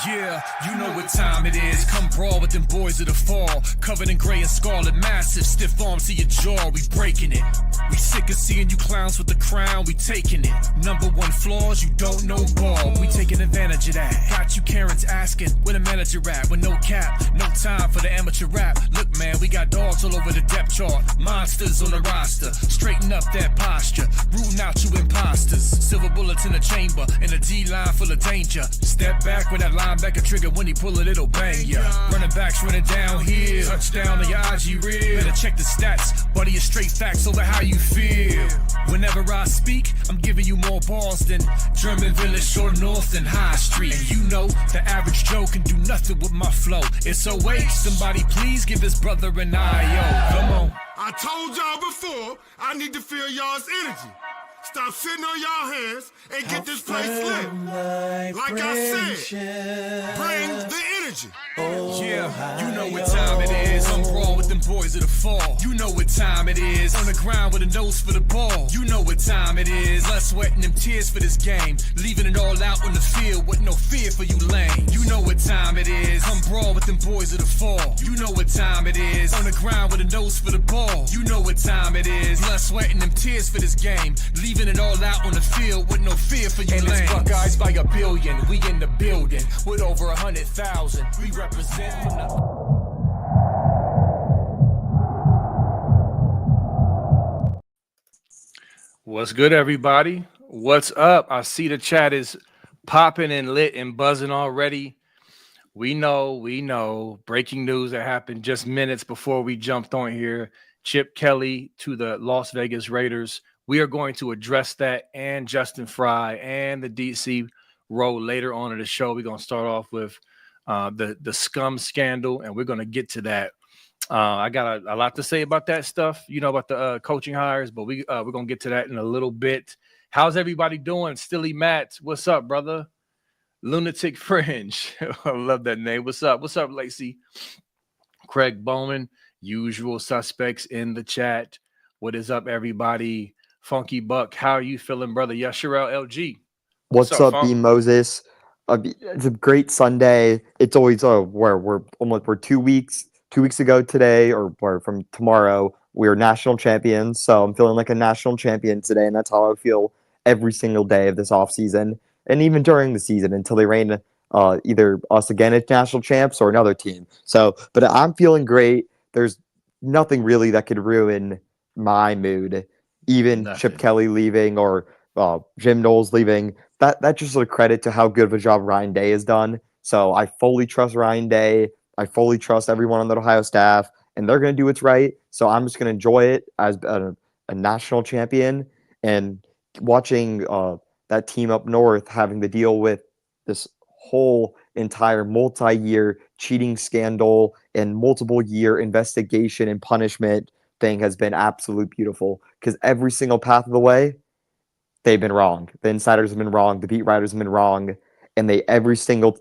Yeah, you know what time it is. Come brawl with them boys of the fall. Covered in gray and scarlet, massive, stiff arms to your jaw. We breaking it. We sick of seeing you clowns with the crown. We taking it. Number one flaws, you don't know ball. We taking advantage of that. Got you Karens asking where the manager at. With no cap, no time for the amateur rap. Look, man, we got dogs all over the depth chart. Monsters on the roster. Straighten up that posture. Rooting out you imposters. Silver bullets in the chamber. And a D-line full of danger. Step back with that linebacker trigger, when he pull it, it'll bang ya. Running backs running downhill, touchdown on your IG reel. Better check the stats, buddy, it's straight facts over how you feel. Whenever I speak, I'm giving you more balls than German Village, Short North, and High Street. And you know, the average Joe can do nothing with my flow. It's a waste, somebody please give his brother an I.O. Come on. I told y'all before, I need to feel y'all's energy. Stop sitting on y'all hands and get this place lit. Like I said, bring the energy. Yeah, you know what time it is. I'm brawl with them boys of the fall. You know what time it is. On the ground with a nose for the ball. You know what time it is. Blood, sweat, and them tears for this game. Leaving it all out on the field with no fear for you lame. You know what time it is. I'm brawl with them boys of the fall. You know what time it is. On the ground with a nose for the ball. You know what time it is. Blood, sweat, and them tears for this game. Leaving it all out on the field with no fear for you. And it's Buckeyes by a billion. We in the building with over 100,000. We represent from the... What's good, everybody? What's up? I see the chat is popping and lit and buzzing already. We know. Breaking news that happened just minutes before we jumped on here. Chip Kelly to the Las Vegas Raiders. We are going to address that and Justin Fry and the DC role later on in the show. We're going to start off with the scum scandal, and we're going to get to that. I got a lot to say about that stuff, about the coaching hires, but we're going to get to that in a little bit. How's everybody doing? Stilly Matt, what's up, brother? Lunatic Fringe. I love that name. What's up? What's up, Lacey? Craig Bowman, usual suspects in the chat. What is up, everybody? Funky Buck, how are you feeling, brother? Yasharel LG. What's up, B Moses? It's a great Sunday. It's always we're 2 weeks ago today, or from tomorrow. We're national champions, so I'm feeling like a national champion today, and that's how I feel every single day of this offseason, and even during the season until they reign either us again as national champs or another team. So, but I'm feeling great. There's nothing really that could ruin my mood. Even nothing. Chip Kelly leaving or Jim Knowles leaving, that's just a credit to how good of a job Ryan Day has done. So I fully trust Ryan Day. I fully trust everyone on the Ohio staff, and they're going to do what's right. So I'm just going to enjoy it as a national champion, and watching that team up north having to deal with this whole entire multi-year cheating scandal and multiple-year investigation and punishment thing has been absolutely beautiful, because every single path of the way, they've been wrong. The insiders have been wrong. The beat writers have been wrong, and they every single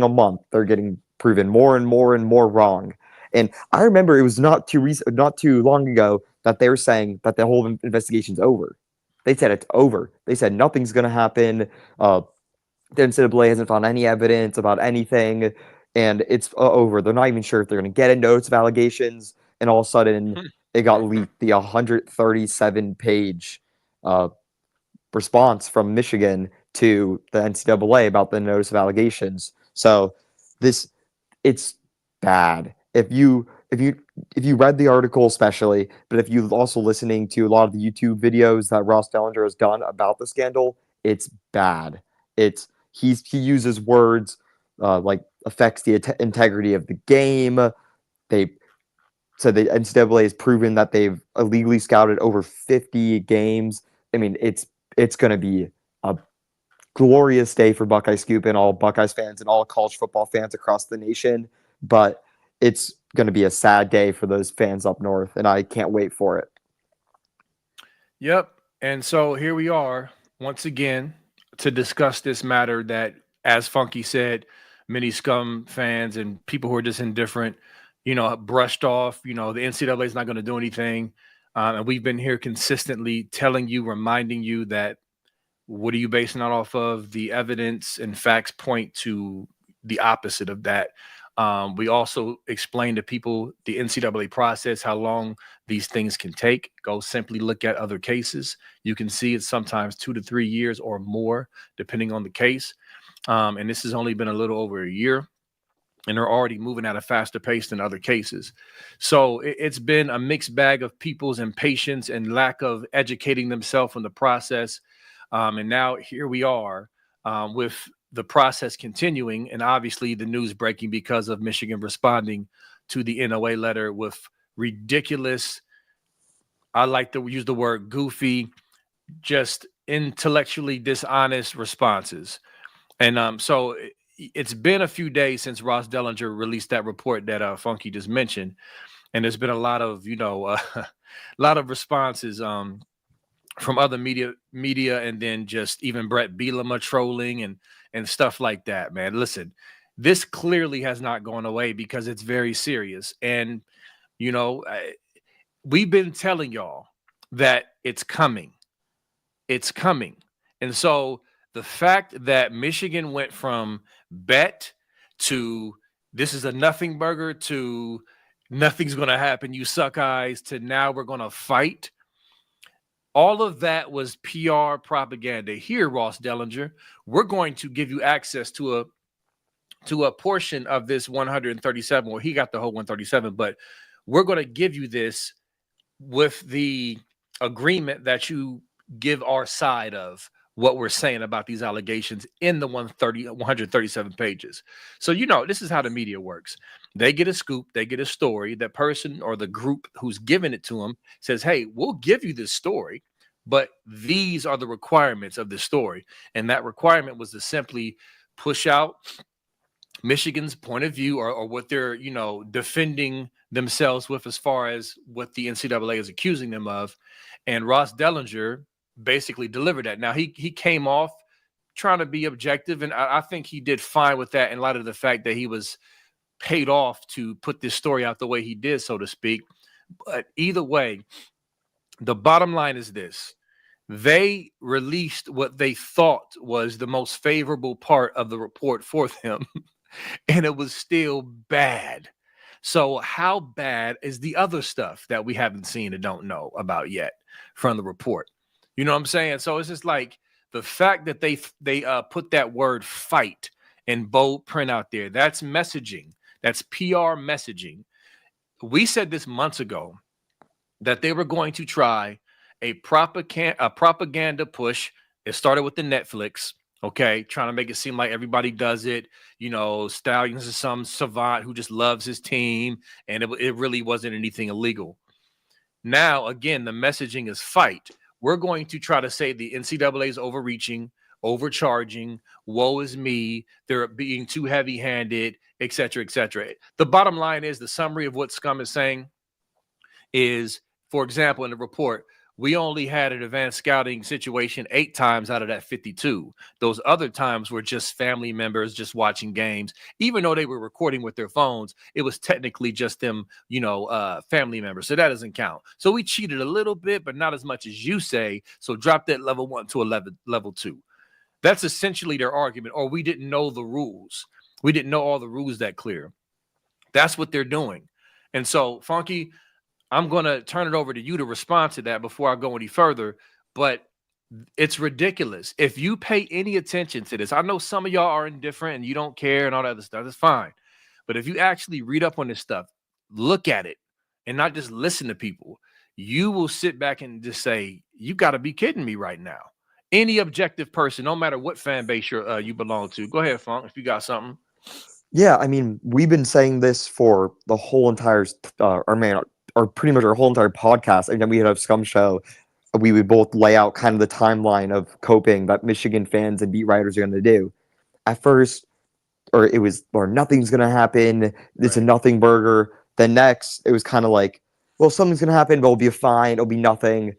month they're getting proven more and more and more wrong. And I remember it was not too long ago that they were saying that the whole investigation's over. They said it's over. They said nothing's going to happen. The NCAA hasn't found any evidence about anything, and it's over. They're not even sure if they're going to get a notice of allegations. And all of a sudden, it got leaked, the 137-page response from Michigan to the NCAA about the notice of allegations. So it's bad. If you read the article especially, but if you're also listening to a lot of the YouTube videos that Ross Dellinger has done about the scandal, it's bad. He uses words like affects the integrity of the game. So the NCAA has proven that they've illegally scouted over 50 games. I mean, it's going to be a glorious day for Buckeye Scoop and all Buckeyes fans and all college football fans across the nation. But it's going to be a sad day for those fans up north, and I can't wait for it. Yep. And so here we are once again to discuss this matter that, as Funky said, many scum fans and people who are just indifferent, brushed off. The NCAA is not going to do anything. And we've been here consistently telling you, reminding you that what are you basing that off of? The evidence and facts point to the opposite of that. We also explain to people the NCAA process, how long these things can take. Go simply look at other cases. You can see it's sometimes 2 to 3 years or more, depending on the case. And this has only been a little over a year, and they're already moving at a faster pace than other cases. So it's been a mixed bag of people's impatience and lack of educating themselves in the process. And now here we are with the process continuing, and obviously the news breaking because of Michigan responding to the NOA letter with ridiculous, I like to use the word goofy, just intellectually dishonest responses. And so it's been a few days since Ross Dellinger released that report that Funky just mentioned, and there's been a lot of a lot of responses from other media, and then just even Brett Bielema trolling and stuff like that. Man, listen, this clearly has not gone away because it's very serious, and we've been telling y'all that it's coming. It's coming. And so the fact that Michigan went from bet to this is a nothing burger to nothing's going to happen, you suck eyes, to now we're going to fight. All of that was PR propaganda. Here, Ross Dellinger, we're going to give you access to a portion of this 137. Well, he got the whole 137, but we're going to give you this with the agreement that you give our side of what we're saying about these allegations in the 137 pages. So, this is how the media works. They get a scoop, they get a story. That person or the group who's giving it to them says, hey, we'll give you this story, but these are the requirements of this story. And that requirement was to simply push out Michigan's point of view or what they're, defending themselves with as far as what the NCAA is accusing them of. And Ross Dellinger basically delivered that. Now, he came off trying to be objective, and I think he did fine with that in light of the fact that he was paid off to put this story out the way he did, so to speak. But either way, the bottom line is this. They released what they thought was the most favorable part of the report for them, and it was still bad. So how bad is the other stuff that we haven't seen and don't know about yet from the report? You know what I'm saying? So it's just like the fact that they put that word fight in bold print out there. That's messaging. That's PR messaging. We said this months ago that they were going to try a propaganda push. It started with the Netflix, okay, trying to make it seem like everybody does it. Stallions is some savant who just loves his team, and it really wasn't anything illegal. Now, again, the messaging is fight. We're going to try to say the NCAA is overreaching, overcharging, woe is me, they're being too heavy-handed, et cetera, et cetera. The bottom line is the summary of what Scum is saying is, for example, in the report, we only had an advanced scouting situation 8 times out of that 52. Those other times were just family members just watching games. Even though they were recording with their phones, it was technically just them, family members. So that doesn't count. So we cheated a little bit, but not as much as you say. So drop that level 1 to level 2. That's essentially their argument. Or we didn't know the rules. We didn't know all the rules that clear. That's what they're doing. And so, Funky, I'm going to turn it over to you to respond to that before I go any further, but it's ridiculous. If you pay any attention to this, I know some of y'all are indifferent and you don't care and all that other stuff. That's fine. But if you actually read up on this stuff, look at it and not just listen to people, you will sit back and just say, you got to be kidding me right now. Any objective person, no matter what fan base you belong to. Go ahead, Funk, if you got something. Yeah, I mean, we've been saying this for the whole entire, or pretty much our whole entire podcast. And then we had a Scum show. We would both lay out kind of the timeline of coping that Michigan fans and beat writers are going to do. At first, or nothing's going to happen. It's a nothing burger. Then next, it was kind of like, well, something's going to happen, but it'll be fine. It'll be nothing.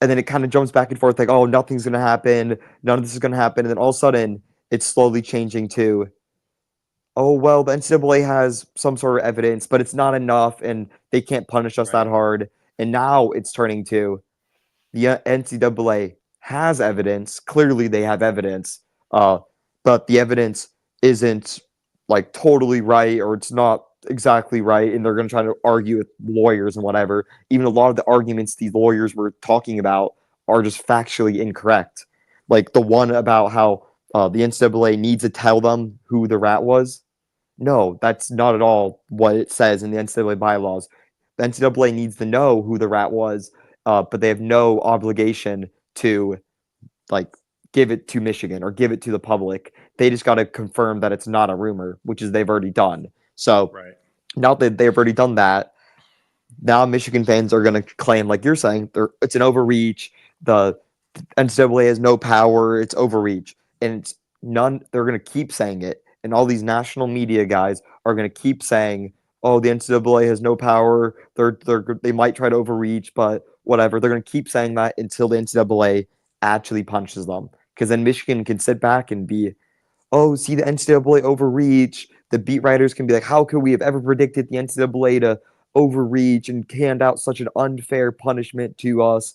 And then it kind of jumps back and forth like, oh, nothing's going to happen. None of this is going to happen. And then all of a sudden, it's slowly changing to, oh, well, the NCAA has some sort of evidence, but it's not enough, and they can't punish us that hard. And now it's turning to the NCAA has evidence. Clearly, they have evidence, but the evidence isn't like totally right or it's not exactly right, and they're going to try to argue with lawyers and whatever. Even a lot of the arguments these lawyers were talking about are just factually incorrect. Like the one about how the NCAA needs to tell them who the rat was. No, that's not at all what it says in the NCAA bylaws. The NCAA needs to know who the rat was, but they have no obligation to like give it to Michigan or give it to the public. They just got to confirm that it's not a rumor, which is they've already done. So Right. now that they've already done that, now Michigan fans are going to claim, like you're saying, it's an overreach. The NCAA has no power. It's overreach, and it's none. They're going to keep saying it, and all these national media guys are going to keep saying, "Oh, the NCAA has no power. They might try to overreach, but whatever." They're going to keep saying that until the NCAA actually punches them, because then Michigan can sit back and be, "Oh, see the NCAA overreach." The beat writers can be like, "How could we have ever predicted the NCAA to overreach and hand out such an unfair punishment to us?"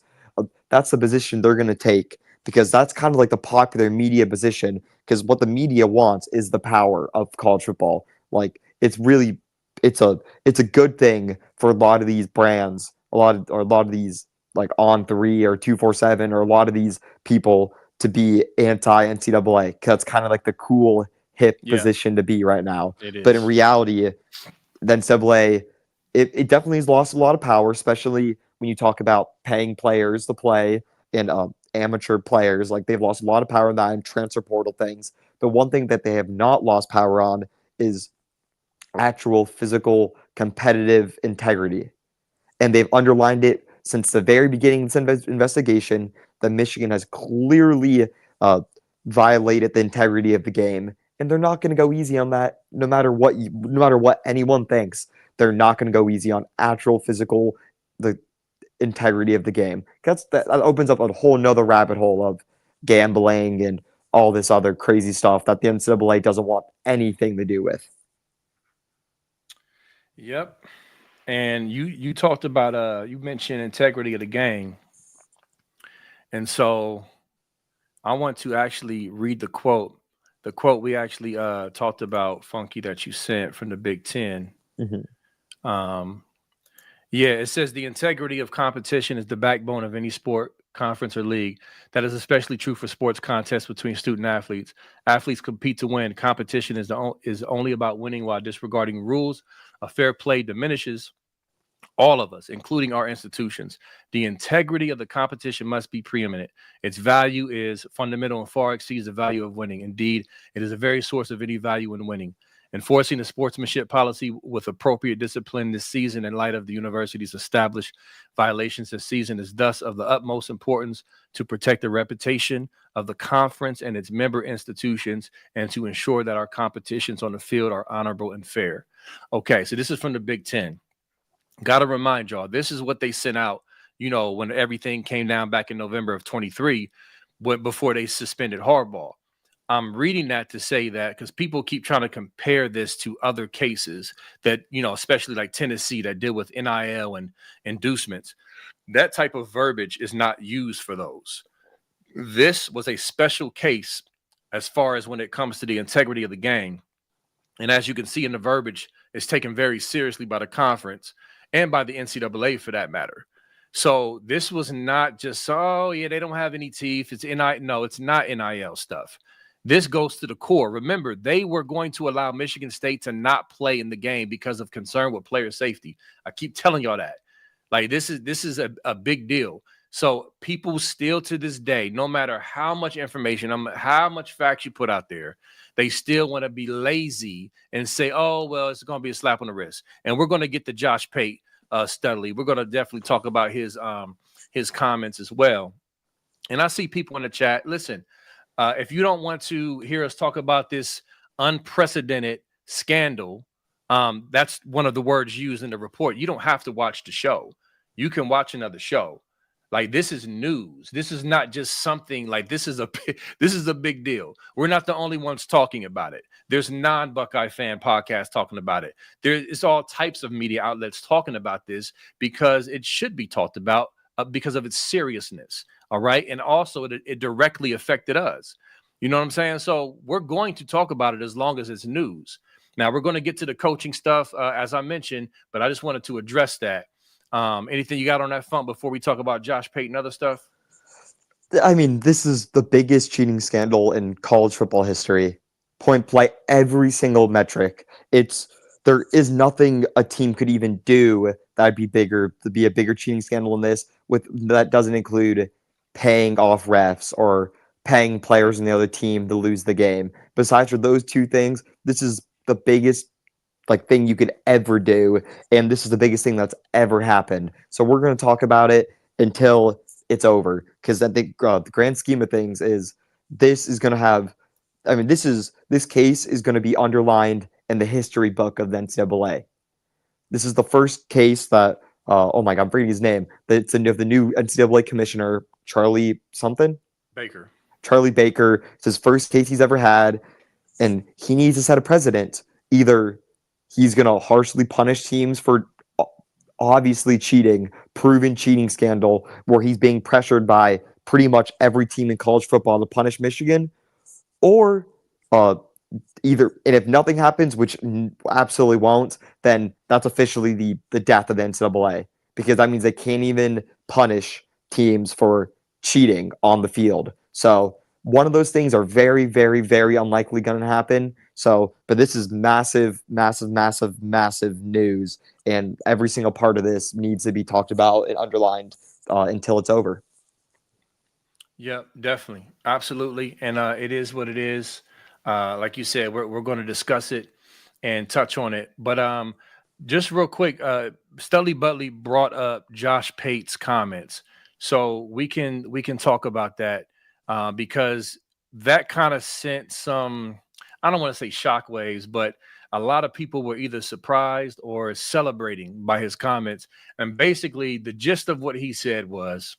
That's the position they're going to take because that's kind of like the popular media position. Because what the media wants is the power of college football. Like it's a good thing for a lot of these brands, a lot of these like On3 or 247 or a lot of these people to be anti NCAA. That's kind of like the cool hip position to be right now. It is. But in reality, the NCAA it definitely has lost a lot of power, especially when you talk about paying players to play and amateur players. Like they've lost a lot of power in that and transfer portal things. The one thing that they have not lost power on is actual physical competitive integrity. And they've underlined it since the very beginning of this investigation that Michigan has clearly violated the integrity of the game. And they're not going to go easy on that no matter what anyone thinks. They're not going to go easy on actual physical the integrity of the game. That opens up a whole nother rabbit hole of gambling and all this other crazy stuff that the NCAA doesn't want anything to do with. Yep. And you talked about you mentioned integrity of the game. And so I want to actually read the quote. The quote we actually talked about, Funky, that you sent from the Big Ten. Mm-hmm. Yeah, it says the integrity of competition is the backbone of any sport, conference, or league. That is especially true for sports contests between student athletes. Athletes compete to win. Competition is only about winning while disregarding rules. A fair play diminishes all of us, including our institutions. The integrity of the competition must be preeminent. Its value is fundamental and far exceeds the value of winning. Indeed, it is the very source of any value in winning. Enforcing the sportsmanship policy with appropriate discipline this season in light of the university's established violations this season is thus of the utmost importance to protect the reputation of the conference and its member institutions and to ensure that our competitions on the field are honorable and fair. Okay, so this is from the Big Ten. Got to remind y'all, this is what they sent out, when everything came down back in November of 23, before they suspended Harbaugh. I'm reading that to say that because people keep trying to compare this to other cases that, especially like Tennessee that deal with NIL and inducements. That type of verbiage is not used for those. This was a special case as far as when it comes to the integrity of the game. And as you can see in the verbiage, it's taken very seriously by the conference and by the NCAA for that matter. So this was not just, they don't have any teeth. It's NIL. No, it's not NIL stuff. This goes to the core. Remember, they were going to allow Michigan State to not play in the game because of concern with player safety. I keep telling y'all that. Like, this is a big deal. So people still to this day, no matter how much information, how much facts you put out there, they still want to be lazy and say, oh, well, it's going to be a slap on the wrist. And we're going to get to Josh Pate Studley. We're going to definitely talk about his comments as well. And I see people in the chat. Listen, if you don't want to hear us talk about this unprecedented scandal, that's one of the words used in the report. You don't have to watch the show. You can watch another show. Like, this is news. This is not just something like this is a big deal. We're not the only ones talking about it. There's non-Buckeye fan podcasts talking about it. It's all types of media outlets talking about this because it should be talked about because of its seriousness. All right. And also it directly affected us. You know what I'm saying? So we're going to talk about it as long as it's news. Now we're going to get to the coaching stuff, as I mentioned, but I just wanted to address that. Anything you got on that front before we talk about Josh Pate and other stuff? I mean, this is the biggest cheating scandal in college football history. Point blank, every single metric. There is nothing a team could even do that'd be bigger to be a bigger cheating scandal than this. With that doesn't include paying off refs or paying players in the other team to lose the game. Besides for those two things, this is the biggest thing you could ever do, and this is the biggest thing that's ever happened. So we're going to talk about it until it's over, because I think the grand scheme of things is this is going to have. I mean, this case is going to be underlined in the history book of the NCAA. This is the first case that. Oh my God, I'm forgetting his name. It's the new NCAA commissioner, Charlie something. Baker. Charlie Baker. It's his first case he's ever had, and he needs to set a precedent. Either he's going to harshly punish teams for obviously cheating, proven cheating scandal, where he's being pressured by pretty much every team in college football to punish Michigan, or either, and if nothing happens, which absolutely won't, then that's officially the death of the NCAA, because that means they can't even punish teams for cheating on the field. So one of those things are very, very, very unlikely going to happen. So, but this is massive, massive, massive, massive news, and every single part of this needs to be talked about and underlined until it's over. Yeah, definitely. Absolutely. And it is what it is. Like you said, we're going to discuss it and touch on it. But just real quick, Stelly Butley brought up Josh Pate's comments. So we can talk about that because that kind of sent some, I don't want to say shockwaves, but a lot of people were either surprised or celebrating by his comments. And basically the gist of what he said was,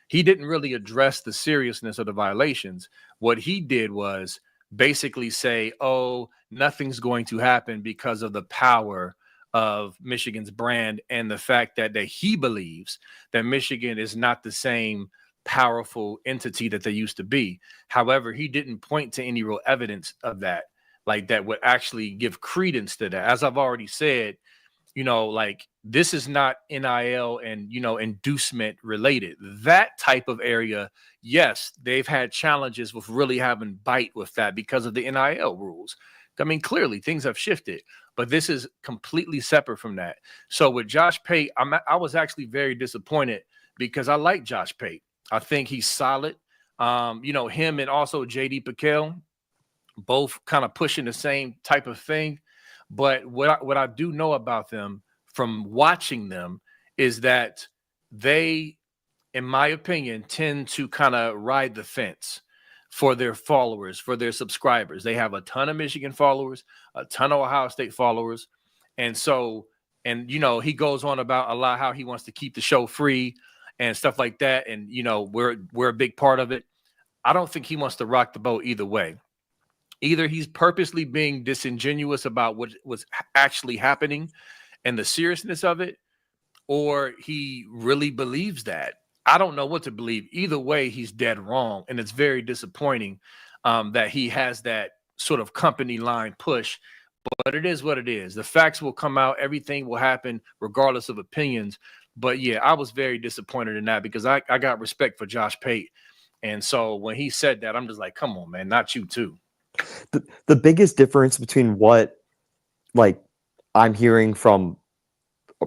he didn't really address the seriousness of the violations. What he did was basically say, oh, nothing's going to happen because of the power of Michigan's brand and the fact that he believes that Michigan is not the same powerful entity that they used to be. However, he didn't point to any real evidence of that, like that would actually give credence to that. As I've already said, like this is not NIL and, inducement related. That type of area, yes, they've had challenges with really having bite with that because of the NIL rules. I mean, clearly things have shifted, but this is completely separate from that. So with Josh Pate, I was actually very disappointed because I like Josh Pate. I think he's solid. Him and also JD PicKell, both kind of pushing the same type of thing. But what I do know about them from watching them is that they, in my opinion, tend to kind of ride the fence for their followers, for their subscribers. They have a ton of Michigan followers, a ton of Ohio State followers. And so, he goes on about a lot how he wants to keep the show free and stuff like that. And, we're a big part of it. I don't think he wants to rock the boat either way. Either he's purposely being disingenuous about what was actually happening and the seriousness of it, or he really believes that. I don't know what to believe. Either way, he's dead wrong. And it's very disappointing that he has that sort of company line push. But it is what it is. The facts will come out. Everything will happen regardless of opinions. But, yeah, I was very disappointed in that because I got respect for Josh Pate. And so when he said that, I'm just like, come on, man, not you too. The biggest difference between what I'm hearing from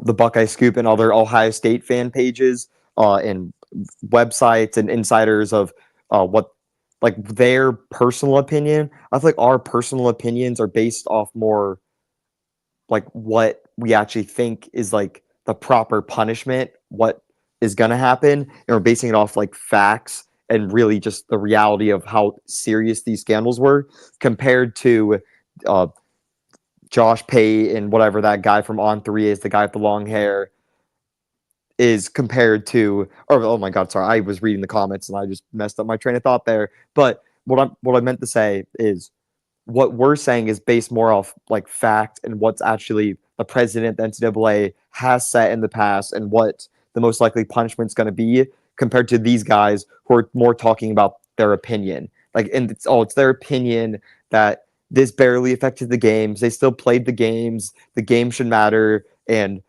the Buckeye Scoop and other Ohio State fan pages and websites and insiders of what their personal opinion, I feel like our personal opinions are based off more what we actually think is the proper punishment, what is going to happen, and we're basing it off facts and really just the reality of how serious these scandals were compared to Josh Pate and whatever that guy from On3 is, the guy with the long hair, is compared to, oh my God, sorry, I was reading the comments and I just messed up my train of thought there. But what I meant to say is what we're saying is based more off fact and what's actually the president, the NCAA, has set in the past and what the most likely punishment is going to be, compared to these guys who are more talking about their opinion. Like, and it's their opinion that this barely affected the games. They still played the games. The game should matter, and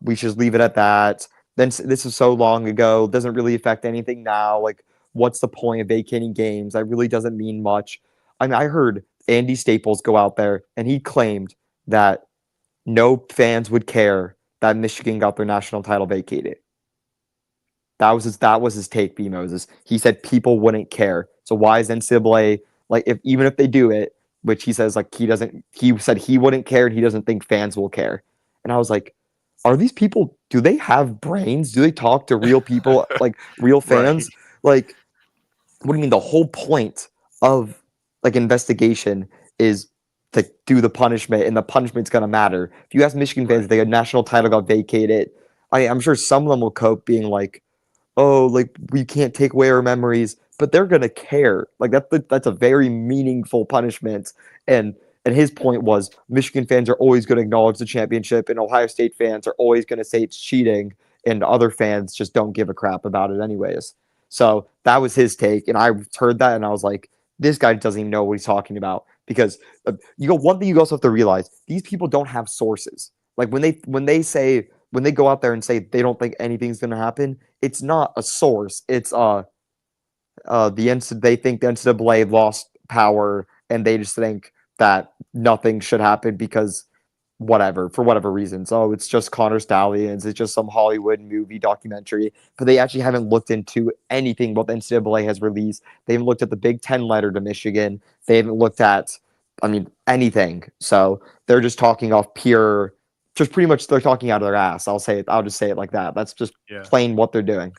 we should leave it at that. Then this is so long ago, doesn't really affect anything now. Like, what's the point of vacating games? That really doesn't mean much. I mean, I heard Andy Staples go out there and he claimed that no fans would care that Michigan got their national title vacated. That was his take, B Moses. He said people wouldn't care. So why is NCAA like even if they do it, which he says like he said he wouldn't care and he doesn't think fans will care. And I was like, are these people, do they have brains? Do they talk to real people, like real fans? Right. Like, what do you mean? The whole point of like investigation is to do the punishment, and the punishment's gonna matter. If you ask Michigan fans if the national title got vacated, I'm sure some of them will cope being like, oh, like we can't take away our memories, but they're gonna care. Like that's a very meaningful punishment. And his point was Michigan fans are always going to acknowledge the championship, and Ohio State fans are always going to say it's cheating, and other fans just don't give a crap about it anyways. So that was his take, and I heard that, and I was like, this guy doesn't even know what he's talking about. Because one thing you also have to realize: these people don't have sources. Like when they go out there and say they don't think anything's going to happen, it's not a source. It's they think the NCAA lost power, and they just think that nothing should happen because for whatever reasons. Oh, it's just Connor Stallions. It's just some Hollywood movie documentary. But they actually haven't looked into anything what the NCAA has released. They haven't looked at the Big Ten letter to Michigan. They haven't looked at, anything. So they're just talking off just pretty much they're talking out of their ass. I'll just say it like that. That's just plain what they're doing.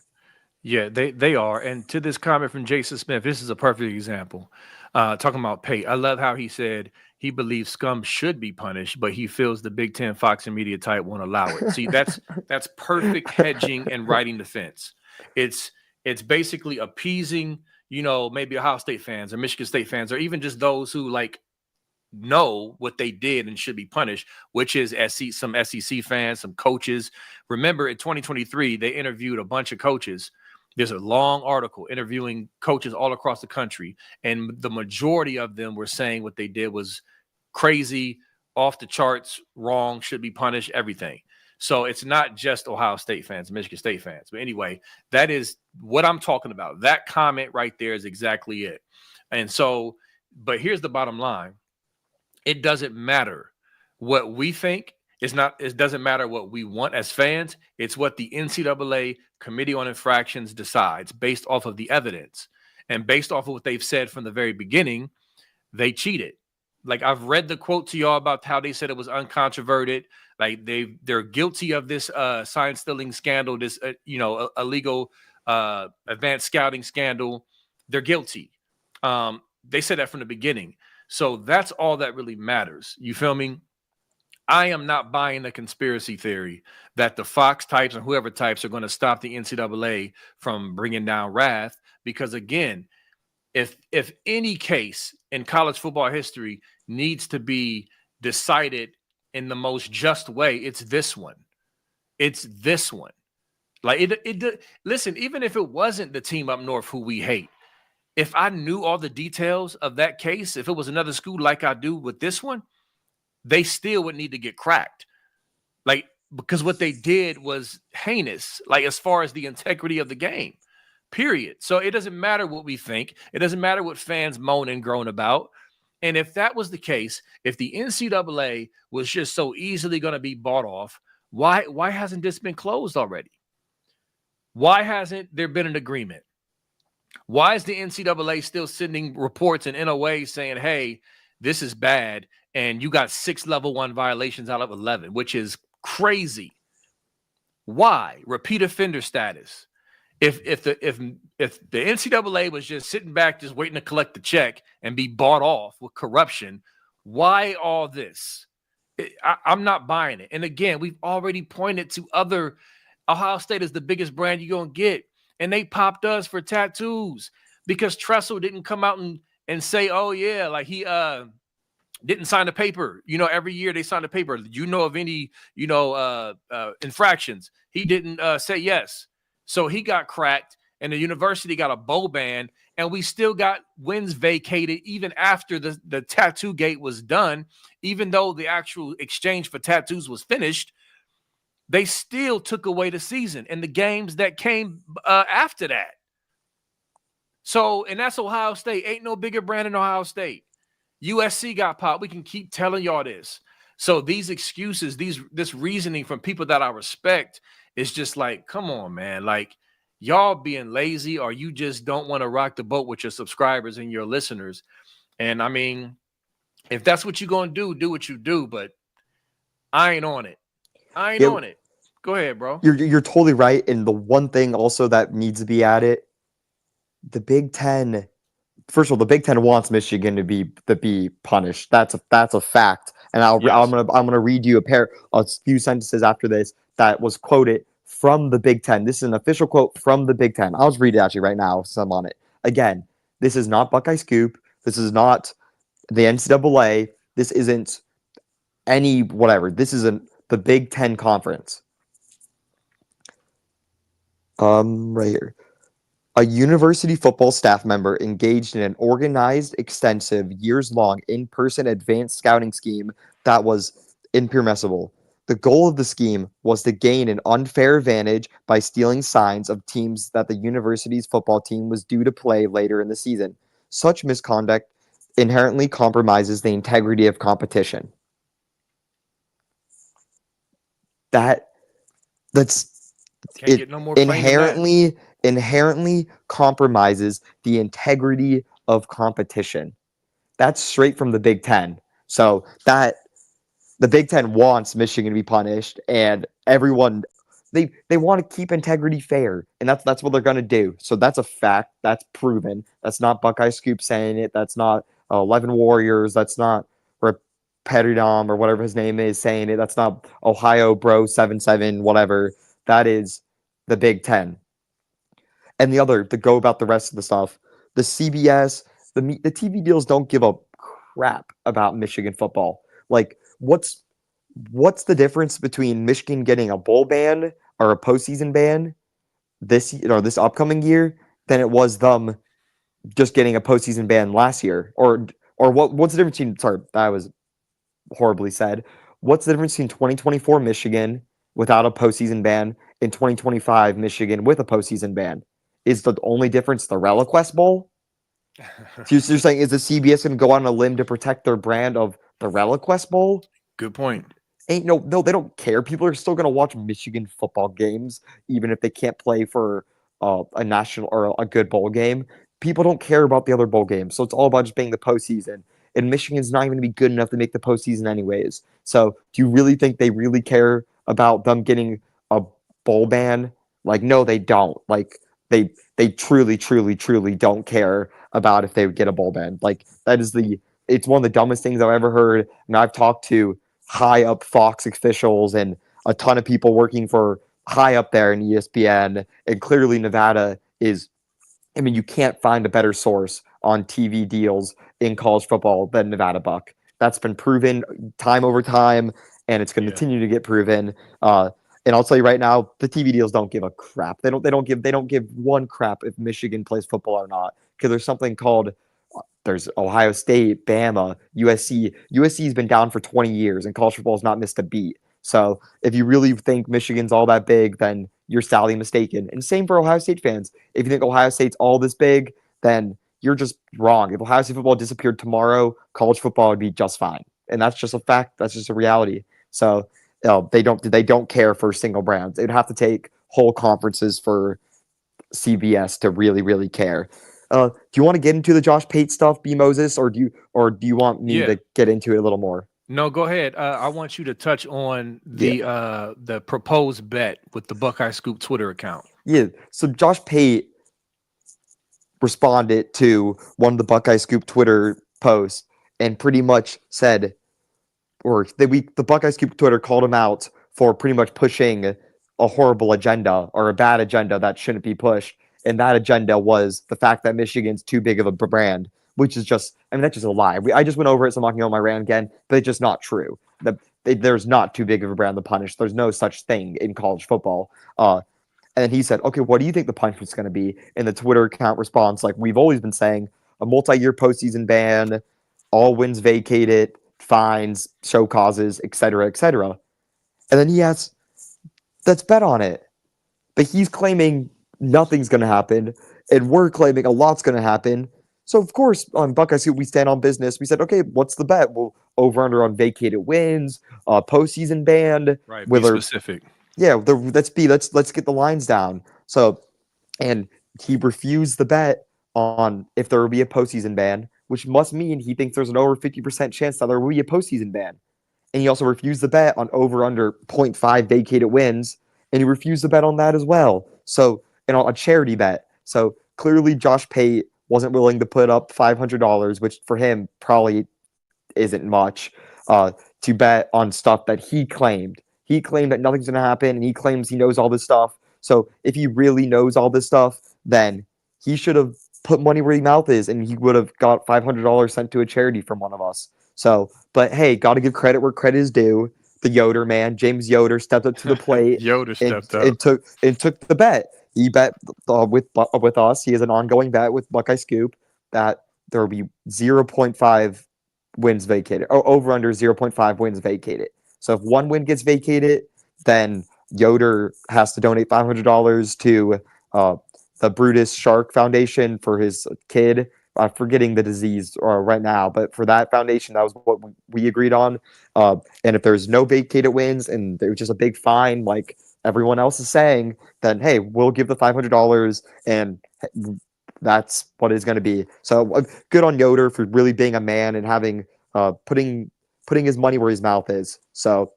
Yeah, they are. And to this comment from Jason Smith, this is a perfect example. Talking about Pate. I love how he said he believes scum should be punished, but he feels the Big Ten, Fox, and media type won't allow it. See, that's perfect hedging and riding the fence. It's basically appeasing, maybe Ohio State fans or Michigan State fans, or even just those who know what they did and should be punished, which is some SEC fans, some coaches. Remember, in 2023, they interviewed a bunch of coaches. There's a long article interviewing coaches all across the country, and the majority of them were saying what they did was crazy, off the charts, wrong, should be punished, everything. So it's not just Ohio State fans, Michigan State fans. But anyway, that is what I'm talking about. That comment right there is exactly it. And so, but here's the bottom line. It doesn't matter what we think. It doesn't matter what we want as fans. It's what the NCAA Committee on Infractions decides based off of the evidence and based off of what they've said from the very beginning. They cheated. Like, I've read the quote to y'all about how they said it was uncontroverted. Like they're guilty of this science stealing scandal, this illegal advanced scouting scandal. They're guilty. They said that from the beginning. So that's all that really matters. You feel me? I am not buying the conspiracy theory that the Fox types and whoever types are going to stop the NCAA from bringing down wrath. Because again, if any case in college football history needs to be decided in the most just way, it's this one. It's this one. Like listen, even if it wasn't the team up north who we hate, if I knew all the details of that case, if it was another school like I do with this one, they still would need to get cracked. Because what they did was heinous, as far as the integrity of the game, period. So it doesn't matter what we think. It doesn't matter what fans moan and groan about. And if that was the case, if the NCAA was just so easily going to be bought off, why hasn't this been closed already? Why hasn't there been an agreement? Why is the NCAA still sending reports and NOA saying, hey, this is bad, and you got 6 level 1 violations out of 11, which is crazy? Why? Repeat offender status. If the NCAA was just sitting back, just waiting to collect the check and be bought off with corruption, why all this? I'm not buying it. And again, we've already pointed to other. Ohio State is the biggest brand you're going to get. And they popped us for tattoos because Tressel didn't come out and say, oh, yeah, he didn't sign the paper. Every year they sign the paper. Of any, infractions. He didn't say yes. So he got cracked. and the university got a bowl ban, and we still got wins vacated even after the tattoo gate was done. Even though the actual exchange for tattoos was finished, they still took away the season and the games that came after that. So, and that's Ohio State. Ain't no bigger brand than Ohio State. USC got popped. We can keep telling y'all this. So these excuses, this reasoning from people that I respect is just like, come on, man. Like, y'all being lazy, or you just don't want to rock the boat with your subscribers and your listeners. And I mean, if that's what you're going to do what you do, but I ain't on it. I ain't on it. Go ahead, bro. You're totally right. And the one thing also that needs to be added, the Big Ten. First of all, the Big Ten wants Michigan to be punished. That's a fact. And I'm gonna read you a few sentences after this that was quoted from the Big Ten. This is an official quote from the Big Ten. I'll just read it actually right now, so I'm on it. Again, this is not Buckeye Scoop. This is not the NCAA. This isn't any whatever. This isn't the Big Ten Conference. Right here. A university football staff member engaged in an organized, extensive, years-long, in-person advanced scouting scheme that was impermissible. The goal of the scheme was to gain an unfair advantage by stealing signs of teams that the university's football team was due to play later in the season. Such misconduct inherently compromises the integrity of competition. That's Can't get no more plain than that. Inherently compromises the integrity of competition. That's straight from the Big Ten. So that the Big Ten wants Michigan to be punished, and everyone they want to keep integrity fair, and that's what they're going to do. So that's a fact. That's proven. That's not Buckeye Scoop saying it. That's not 11 Warriors. That's not Petridom or whatever his name is saying it. That's not Ohio Bro 77 whatever. That is the Big Ten. And to go about the rest of the stuff, the CBS, the TV deals don't give a crap about Michigan football. Like, what's the difference between Michigan getting a bowl ban or a postseason ban this upcoming year than it was them just getting a postseason ban last year? Or what's the difference between? Sorry, that was horribly said. What's the difference between 2024 Michigan without a postseason ban and 2025 Michigan with a postseason ban? Is the only difference the ReliQuest Bowl? So you're saying, is the CBS going to go on a limb to protect their brand of the ReliQuest Bowl? Good point. No, they don't care. People are still going to watch Michigan football games, even if they can't play for a national or a good bowl game. People don't care about the other bowl games, so it's all about just being the postseason. And Michigan's not even going to be good enough to make the postseason anyways. So do you really think they really care about them getting a bowl ban? Like, no, they don't. Like, they truly, truly, truly don't care about if they would get a bowl ban. Like, it's one of the dumbest things I've ever heard. And I've talked to high up Fox officials and a ton of people working for high up there in ESPN. And clearly Nevada is, I mean, you can't find a better source on TV deals in college football than Nevada Buck. That's been proven time over time, and it's going to continue to get proven. And I'll tell you right now, the TV deals don't give a crap. They don't give one crap if Michigan plays football or not, because there's something called there's Ohio State, Bama, USC. USC's been down for 20 years, and college football has not missed a beat. So if you really think Michigan's all that big, then you're sadly mistaken. And same for Ohio State fans. If you think Ohio State's all this big, then you're just wrong. If Ohio State football disappeared tomorrow, college football would be just fine. And that's just a fact. That's just a reality. So they don't care for single brands. They'd have to take whole conferences for CBS to really, really care. Do you want to get into the Josh Pate stuff, B. Moses, or do you want me to get into it a little more? No, go ahead. I want you to touch on the proposed bet with the Buckeye Scoop Twitter account. Yeah. So Josh Pate responded to one of the Buckeye Scoop Twitter posts and pretty much said, the Buckeye Scoop Twitter called him out for pretty much pushing a horrible agenda or a bad agenda that shouldn't be pushed. And that agenda was the fact that Michigan's too big of a brand, which is just, that's just a lie. I just went over it, so I'm not going to go on my rant again, but it's just not true. There's not too big of a brand to punish. There's no such thing in college football. And then he said, okay, what do you think the punishment's going to be? And the Twitter account responds, like we've always been saying, a multi-year postseason ban, all wins vacated, fines, show causes, etc., etc. And then he asks, let's bet on it. But he's claiming nothing's going to happen, and we're claiming a lot's going to happen. So, of course, on Buckeye Scoop, we stand on business. We said, okay, what's the bet? Well, over under on vacated wins, postseason ban. Right. Be Whether, specific. yeah, let's get the lines down. So, and he refused the bet on if there will be a postseason ban, which must mean he thinks there's an over 50% chance that there will be a postseason ban. And he also refused the bet on over under 0.5 vacated wins, and he refused the bet on that as well. So, and on a charity bet. So clearly, Josh Pate wasn't willing to put up $500, which for him probably isn't much, to bet on stuff that he claimed. He claimed that nothing's going to happen, and he claims he knows all this stuff. So if he really knows all this stuff, then he should have put money where his mouth is, and he would have got $500 sent to a charity from one of us. So, but hey, got to give credit where credit is due. The Yoder man, James Yoder, stepped up to the plate. Yoder stepped up and took the bet. He bet with us. He has an ongoing bet with Buckeye Scoop that there will be 0.5 wins vacated, or over under 0.5 wins vacated. So if one win gets vacated, then Yoder has to donate $500 to the Brutus Shark Foundation for his kid. I'm forgetting the disease right now, but for that foundation, that was what we agreed on. And if there's no vacated wins and there's just a big fine, like everyone else is saying, then hey, we'll give the $500, and that's what it's going to be. So good on Yoder for really being a man and having putting his money where his mouth is. So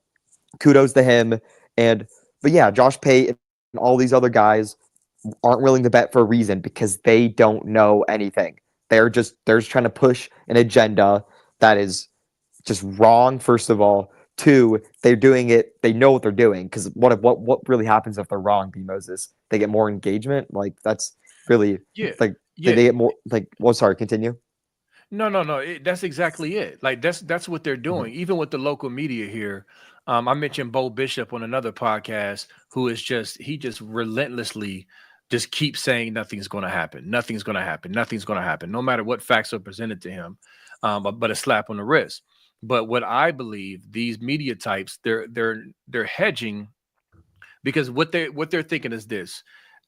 kudos to him. But yeah, Josh Pate and all these other guys aren't willing to bet for a reason, because they don't know anything. They're just trying to push an agenda that is just wrong. First of all, two, they're doing it. They know what they're doing, because what really happens if they're wrong? B Moses, they get more engagement. Like that's really they get more like. Well, sorry, continue. No. That's exactly it. Like that's what they're doing. Even with the local media here, I mentioned Bo Bishop on another podcast, who is he just relentlessly just keeps saying nothing's going to happen. Nothing's going to happen. Nothing's going to happen. No matter what facts are presented to him, but a slap on the wrist. But what I believe, these media types, they're hedging, because what they're thinking is this: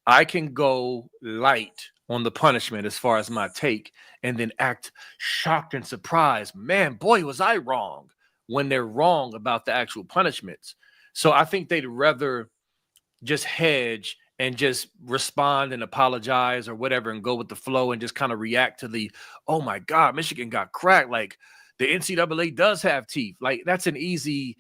I can go light on the punishment as far as my take, and then act shocked and surprised. Man, boy, was I wrong, when they're wrong about the actual punishments. So I think they'd rather just hedge and just respond and apologize or whatever and go with the flow and just kind of react to the, oh my God, Michigan got cracked. Like the NCAA does have teeth. Like that's an easy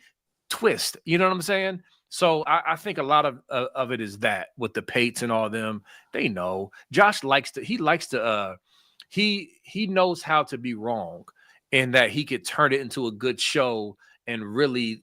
twist. You know what I'm saying? So I think a lot of it is that with the Pates and all of them, they know. Josh he knows how to be wrong, and that he could turn it into a good show and really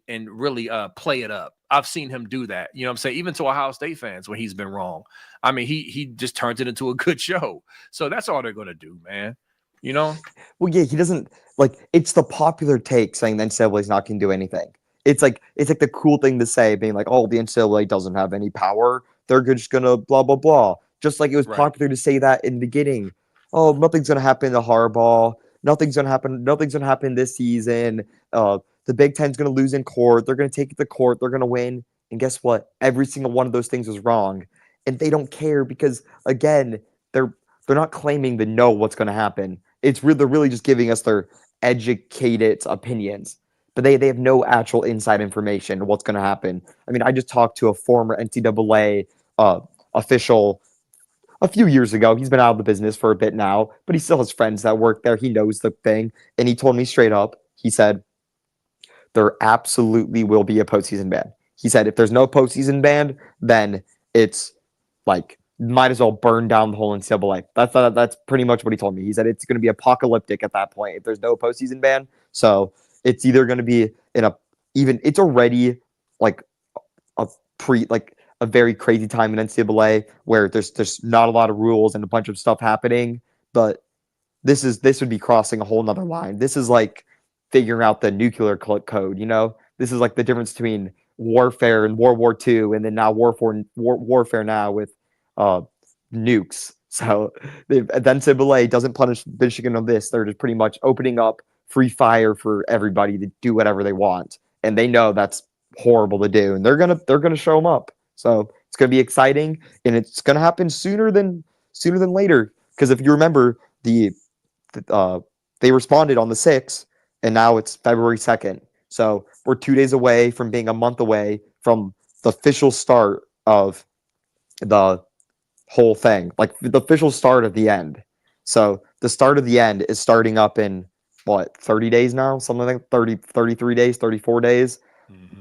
play it up. I've seen him do that. You know what I'm saying? Even to Ohio State fans when he's been wrong. I mean, he just turns it into a good show. So that's all they're going to do, man. You know? Well, yeah, he doesn't like it's the popular take saying the NCAA is not going to do anything. It's like the cool thing to say, being like, oh, the NCAA doesn't have any power. They're just going to blah, blah, blah. Just like it was popular to say that in the beginning. Oh, nothing's going to happen to Harbaugh. Nothing's going to happen. Nothing's going to happen this season. The Big Ten's going to lose in court. They're going to take it to court. They're going to win. And guess what? Every single one of those things was wrong. And they don't care because, again, they're not claiming to know what's going to happen. They're really just giving us their educated opinions. But they have no actual inside information of what's going to happen. I mean, I just talked to a former NCAA official a few years ago. He's been out of the business for a bit now, but he still has friends that work there. He knows the thing. And he told me straight up, he said, there absolutely will be a postseason ban. He said, if there's no postseason ban, then it's like, might as well burn down the whole NCAA. That's pretty much what he told me. He said it's going to be apocalyptic at that point if there's no postseason ban. So it's either going to be it's already like a very crazy time in NCAA where there's not a lot of rules and a bunch of stuff happening. But this would be crossing a whole nother line. This is like figuring out the nuclear code, you know? This is like the difference between warfare in World War II, and then now warfare now with nukes. So the NCAA doesn't punish Michigan on this. They're just pretty much opening up free fire for everybody to do whatever they want, and they know that's horrible to do, and they're gonna show them up. So it's gonna be exciting, and it's gonna happen sooner than later. Because if you remember, they responded on the 6th, and now it's February 2nd. So we're 2 days away from being a month away from the official start of the whole thing, like the official start of the end. So the start of the end is starting up in what, 30 days now, something like 30, 33 days, 34 days,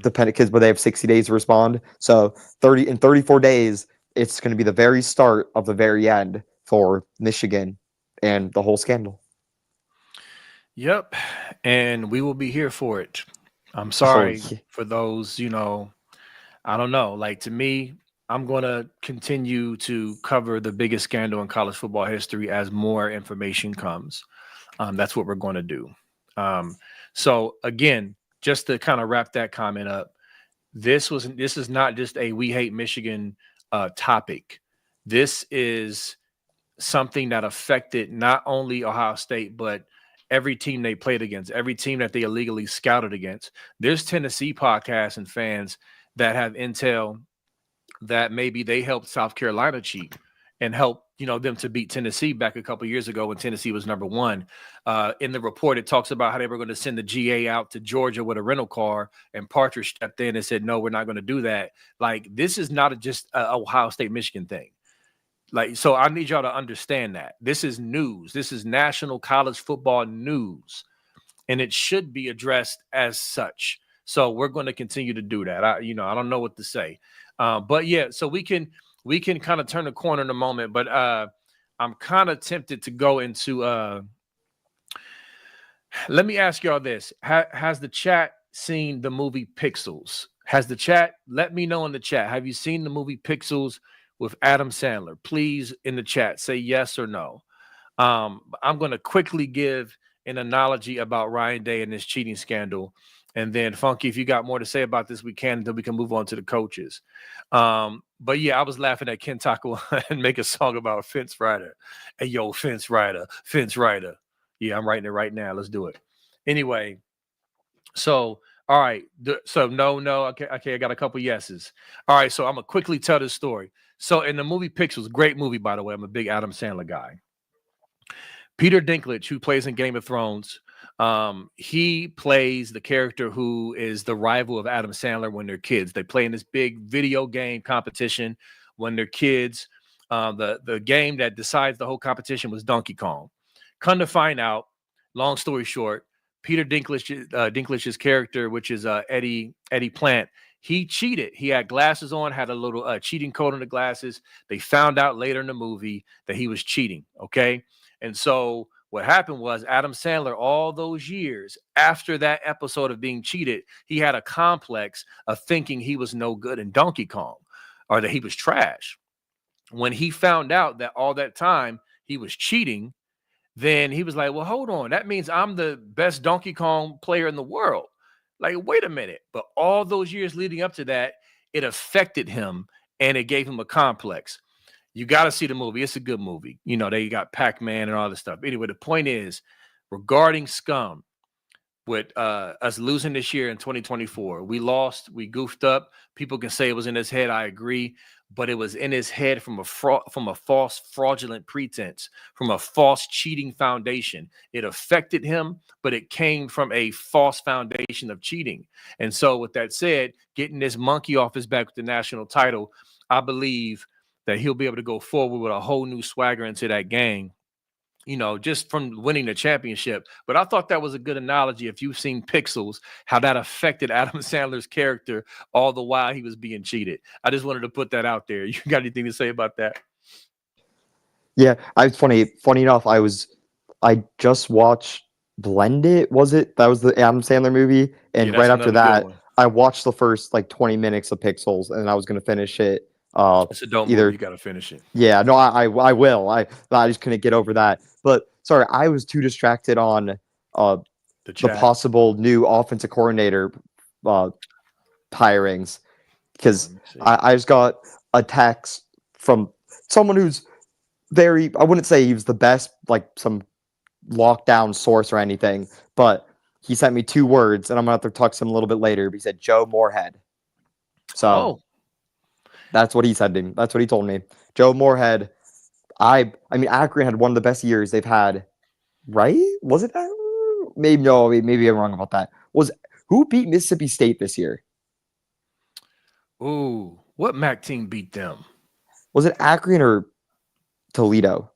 depending, because but they have 60 days to respond. So 34 days, it's going to be the very start of the very end for Michigan and the whole scandal. Yep. And we will be here for it. I'm sorry yeah. for those, I don't know. Like, to me, I'm going to continue to cover the biggest scandal in college football history as more information comes. That's what we're going to do. So again, just to kind of wrap that comment up, this is not just a "we hate Michigan" topic. This is something that affected not only Ohio State, but every team they played against, every team that they illegally scouted against. There's Tennessee podcasts and fans that have intel that maybe they helped South Carolina cheat and help them to beat Tennessee back a couple years ago when Tennessee was number one. In the report, it talks about how they were going to send the GA out to Georgia with a rental car, and Partridge stepped in and said, no, we're not going to do that. Like, this is not just a Ohio State Michigan thing. Like, so I need y'all to understand that this is news. This is national college football news, and it should be addressed as such. So we're going to continue to do that. I don't know what to say. But yeah, so we can kind of turn the corner in a moment, but I'm kind of tempted to go into let me ask y'all this. Has the chat seen the movie Pixels? Let me know in the chat. Have you seen the movie Pixels with Adam Sandler? Please, in the chat, say yes or no. I'm going to quickly give an analogy about Ryan Day and this cheating scandal. And then, Funky, if you got more to say about this, we can. Then we can move on to the coaches. But yeah, I was laughing at Ken Taco and make a song about Fence Rider. Hey, yo, Fence Rider. Yeah, I'm writing it right now. Let's do it. Anyway, so, all right. So, no. Okay, I got a couple yeses. All right, so I'm going to quickly tell this story. So in the movie Pixels, great movie, by the way. I'm a big Adam Sandler guy. Peter Dinklage, who plays in Game of Thrones, he plays the character who is the rival of Adam Sandler when they're kids. They play in this big video game competition when they're kids. The game that decides the whole competition was Donkey Kong. Come to find out, long story short, Peter Dinklage's character, which is Eddie Plant, he cheated. He had glasses on, had a little cheating code on the glasses. They found out later in the movie that he was cheating. Okay. And so what happened was Adam Sandler, all those years after that episode of being cheated, he had a complex of thinking he was no good in Donkey Kong, or that he was trash. When he found out that all that time he was cheating, then he was like, well, hold on. That means I'm the best Donkey Kong player in the world. Like, wait a minute. But all those years leading up to that, it affected him and it gave him a complex. You got to see the movie. It's a good movie. They got Pac-Man and all this stuff. Anyway, the point is, regarding Scum, with us losing this year in 2024, we lost, we goofed up. People can say it was in his head. I agree. But it was in his head from a false fraudulent pretense, from a false cheating foundation. It affected him, but it came from a false foundation of cheating. And so with that said, getting this monkey off his back with the national title, I believe that he'll be able to go forward with a whole new swagger into that game, just from winning the championship. But I thought that was a good analogy. If you've seen Pixels, how that affected Adam Sandler's character all the while he was being cheated. I just wanted to put that out there. You got anything to say about that? Yeah, funny enough, I just watched Blended, was it? That was the Adam Sandler movie. And right after that, I watched the first 20 minutes of Pixels, and I was going to finish it. It's a dope movie. You got to finish it. Yeah, no, I will. I just couldn't get over that. But sorry, I was too distracted on the possible new offensive coordinator hirings because Let me see. I just got a text from someone who's very, I wouldn't say he was the best, like some lockdown source or anything, but he sent me 2 words, and I'm gonna have to talk to him a little bit later. But he said Joe Moorhead. So Oh, that's what he said to me. That's what he told me. Joe Moorhead. I mean, Akron had one of the best years they've had. Right? Was it that? Maybe no. Maybe I'm wrong about that. Was who beat Mississippi State this year? ooh, what MAC team beat them? Was it Akron or Toledo?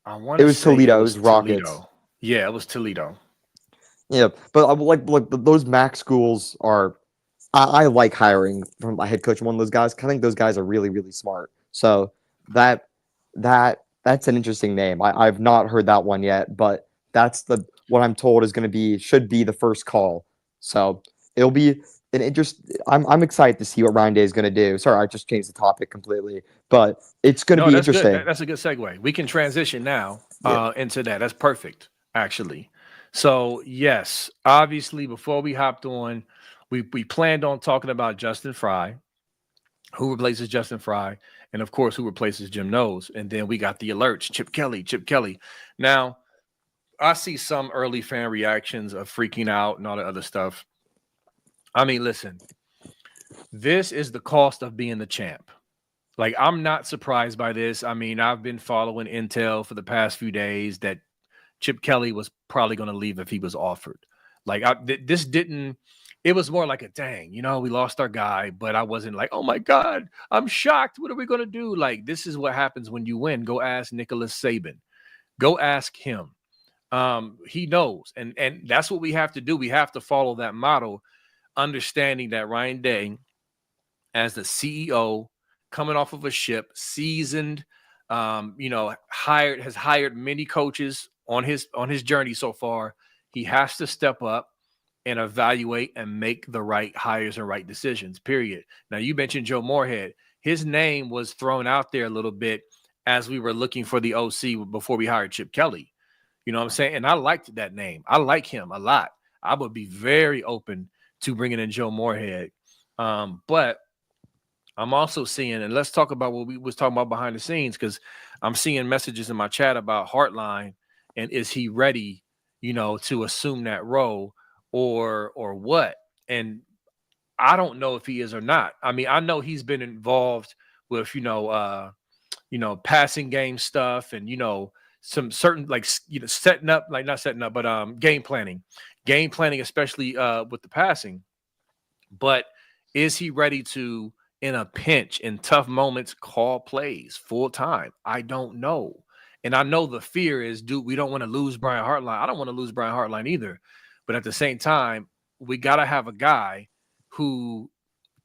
I want It to was say it Toledo. It was was Rockets. Toledo. Yeah, it was Toledo. Yeah, but like those MAC schools are. I like hiring from my head coach one of those guys. I think those guys are really really smart. So that that's an interesting name. I've not heard that one yet, but that's the what I'm told is going to be should be the first call. So it'll be an interest. I'm excited to see what Ryan Day is going to do. Sorry, I just changed the topic completely, but it's going to No, be that's good. interesting. That's a good segue. We can transition now Yeah. into that. That's perfect, actually. So, yes, obviously, before we hopped on, we planned on talking about Justin Fry, who replaces Justin Fry, and of course, who replaces Jim Knowles. And then we got the alerts, Chip Kelly, Chip Kelly. Now, I see some early fan reactions of freaking out and all the other stuff. I mean, listen, this is the cost of being the champ. Like, I'm not surprised by this. I mean, I've been following intel for the past few days that Chip Kelly was probably going to leave if he was offered. Like, this didn't, it was more like a dang, we lost our guy, but I wasn't like, oh my God, I'm shocked. What are we going to do? Like, this is what happens when you win. Go ask Nicholas Saban. Go ask him. He knows. And that's what we have to do. We have to follow that model, understanding that Ryan Day, as the CEO, coming off of a ship, seasoned, has hired many coaches on his journey so far. He has to step up and evaluate and make the right hires and right decisions, period. Now, you mentioned Joe Moorhead. His name was thrown out there a little bit as we were looking for the OC before we hired Chip Kelly. You know what I'm saying? And I liked that name. I like him a lot. I would be very open to bringing in Joe Moorhead. But I'm also seeing, and let's talk about what we was talking about behind the scenes, because I'm seeing messages in my chat about Hartline and is he ready, to assume that role or what? And I don't know if he is or not. I mean, I know he's been involved with, passing game stuff and, some certain setting up, like not setting up, but game planning, especially with the passing. But is he ready to, in a pinch, in tough moments, call plays full time? I don't know. And I know the fear is, dude, we don't want to lose Brian Hartline. I don't want to lose Brian Hartline either. But at the same time, we got to have a guy who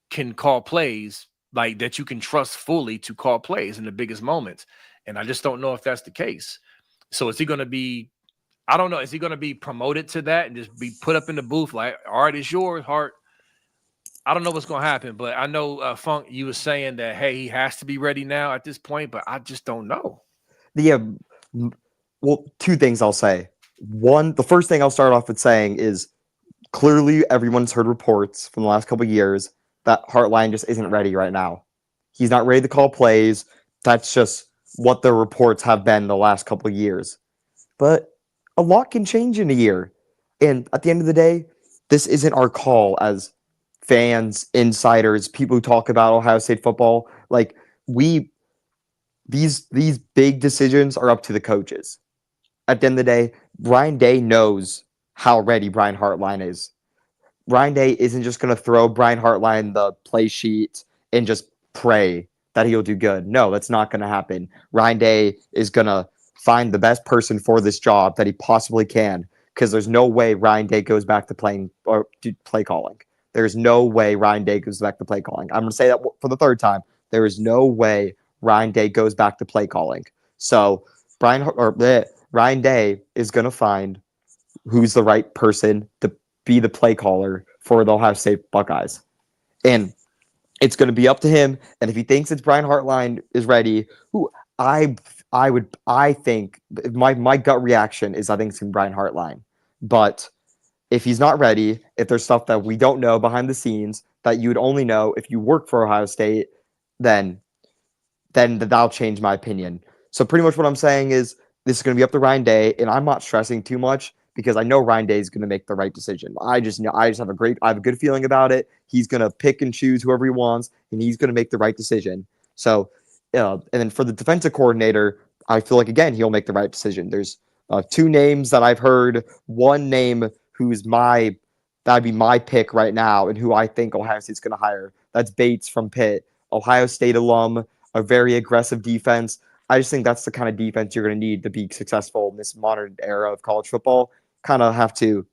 can call plays, like that you can trust fully to call plays in the biggest moments. And I just don't know if that's the case. So is he going to be, I don't know, is he going to be promoted to that and just be put up in the booth like, all right, it's yours, Hart? I don't know what's going to happen, but I know, Funk, you were saying that, hey, he has to be ready now at this point, but I just don't know. Yeah. Well, 2 things I'll say. One, the first thing I'll start off with saying is clearly everyone's heard reports from the last couple of years that Hartline just isn't ready right now. He's not ready to call plays. That's just what the reports have been the last couple of years. But a lot can change in a year. And at the end of the day, this isn't our call as fans, insiders, people who talk about Ohio State football. Like, these big decisions are up to the coaches. At the end of the day, Ryan Day knows how ready Brian Hartline is. Ryan Day isn't just going to throw Brian Hartline the play sheet and just pray that he'll do good. No, that's not going to happen. Ryan Day is going to find the best person for this job that he possibly can, because there's no way Ryan Day goes back to playing or to play calling. There's no way Ryan Day goes back to play calling. I'm going to say that for the 3rd time. There is no way Ryan Day goes back to play calling. So Ryan Day is going to find who's the right person to be the play caller for the Ohio State Buckeyes. And it's going to be up to him. And if he thinks it's Brian Hartline is ready, who I think my gut reaction is I think it's Brian Hartline. But if he's not ready, if there's stuff that we don't know behind the scenes that you would only know if you work for Ohio State, then that'll change my opinion. So pretty much what I'm saying is this is going to be up to Ryan Day, and I'm not stressing too much because I know Ryan Day is going to make the right decision. I just have a good feeling about it. He's going to pick and choose whoever he wants, and he's going to make the right decision. So, and then for the defensive coordinator, I feel like again he'll make the right decision. There's two names that I've heard. One name that'd be my pick right now, and who I think Ohio State's going to hire. That's Bates from Pitt, Ohio State alum, a very aggressive defense. I just think that's the kind of defense you're going to need to be successful in this modern era of college football. Kind of have to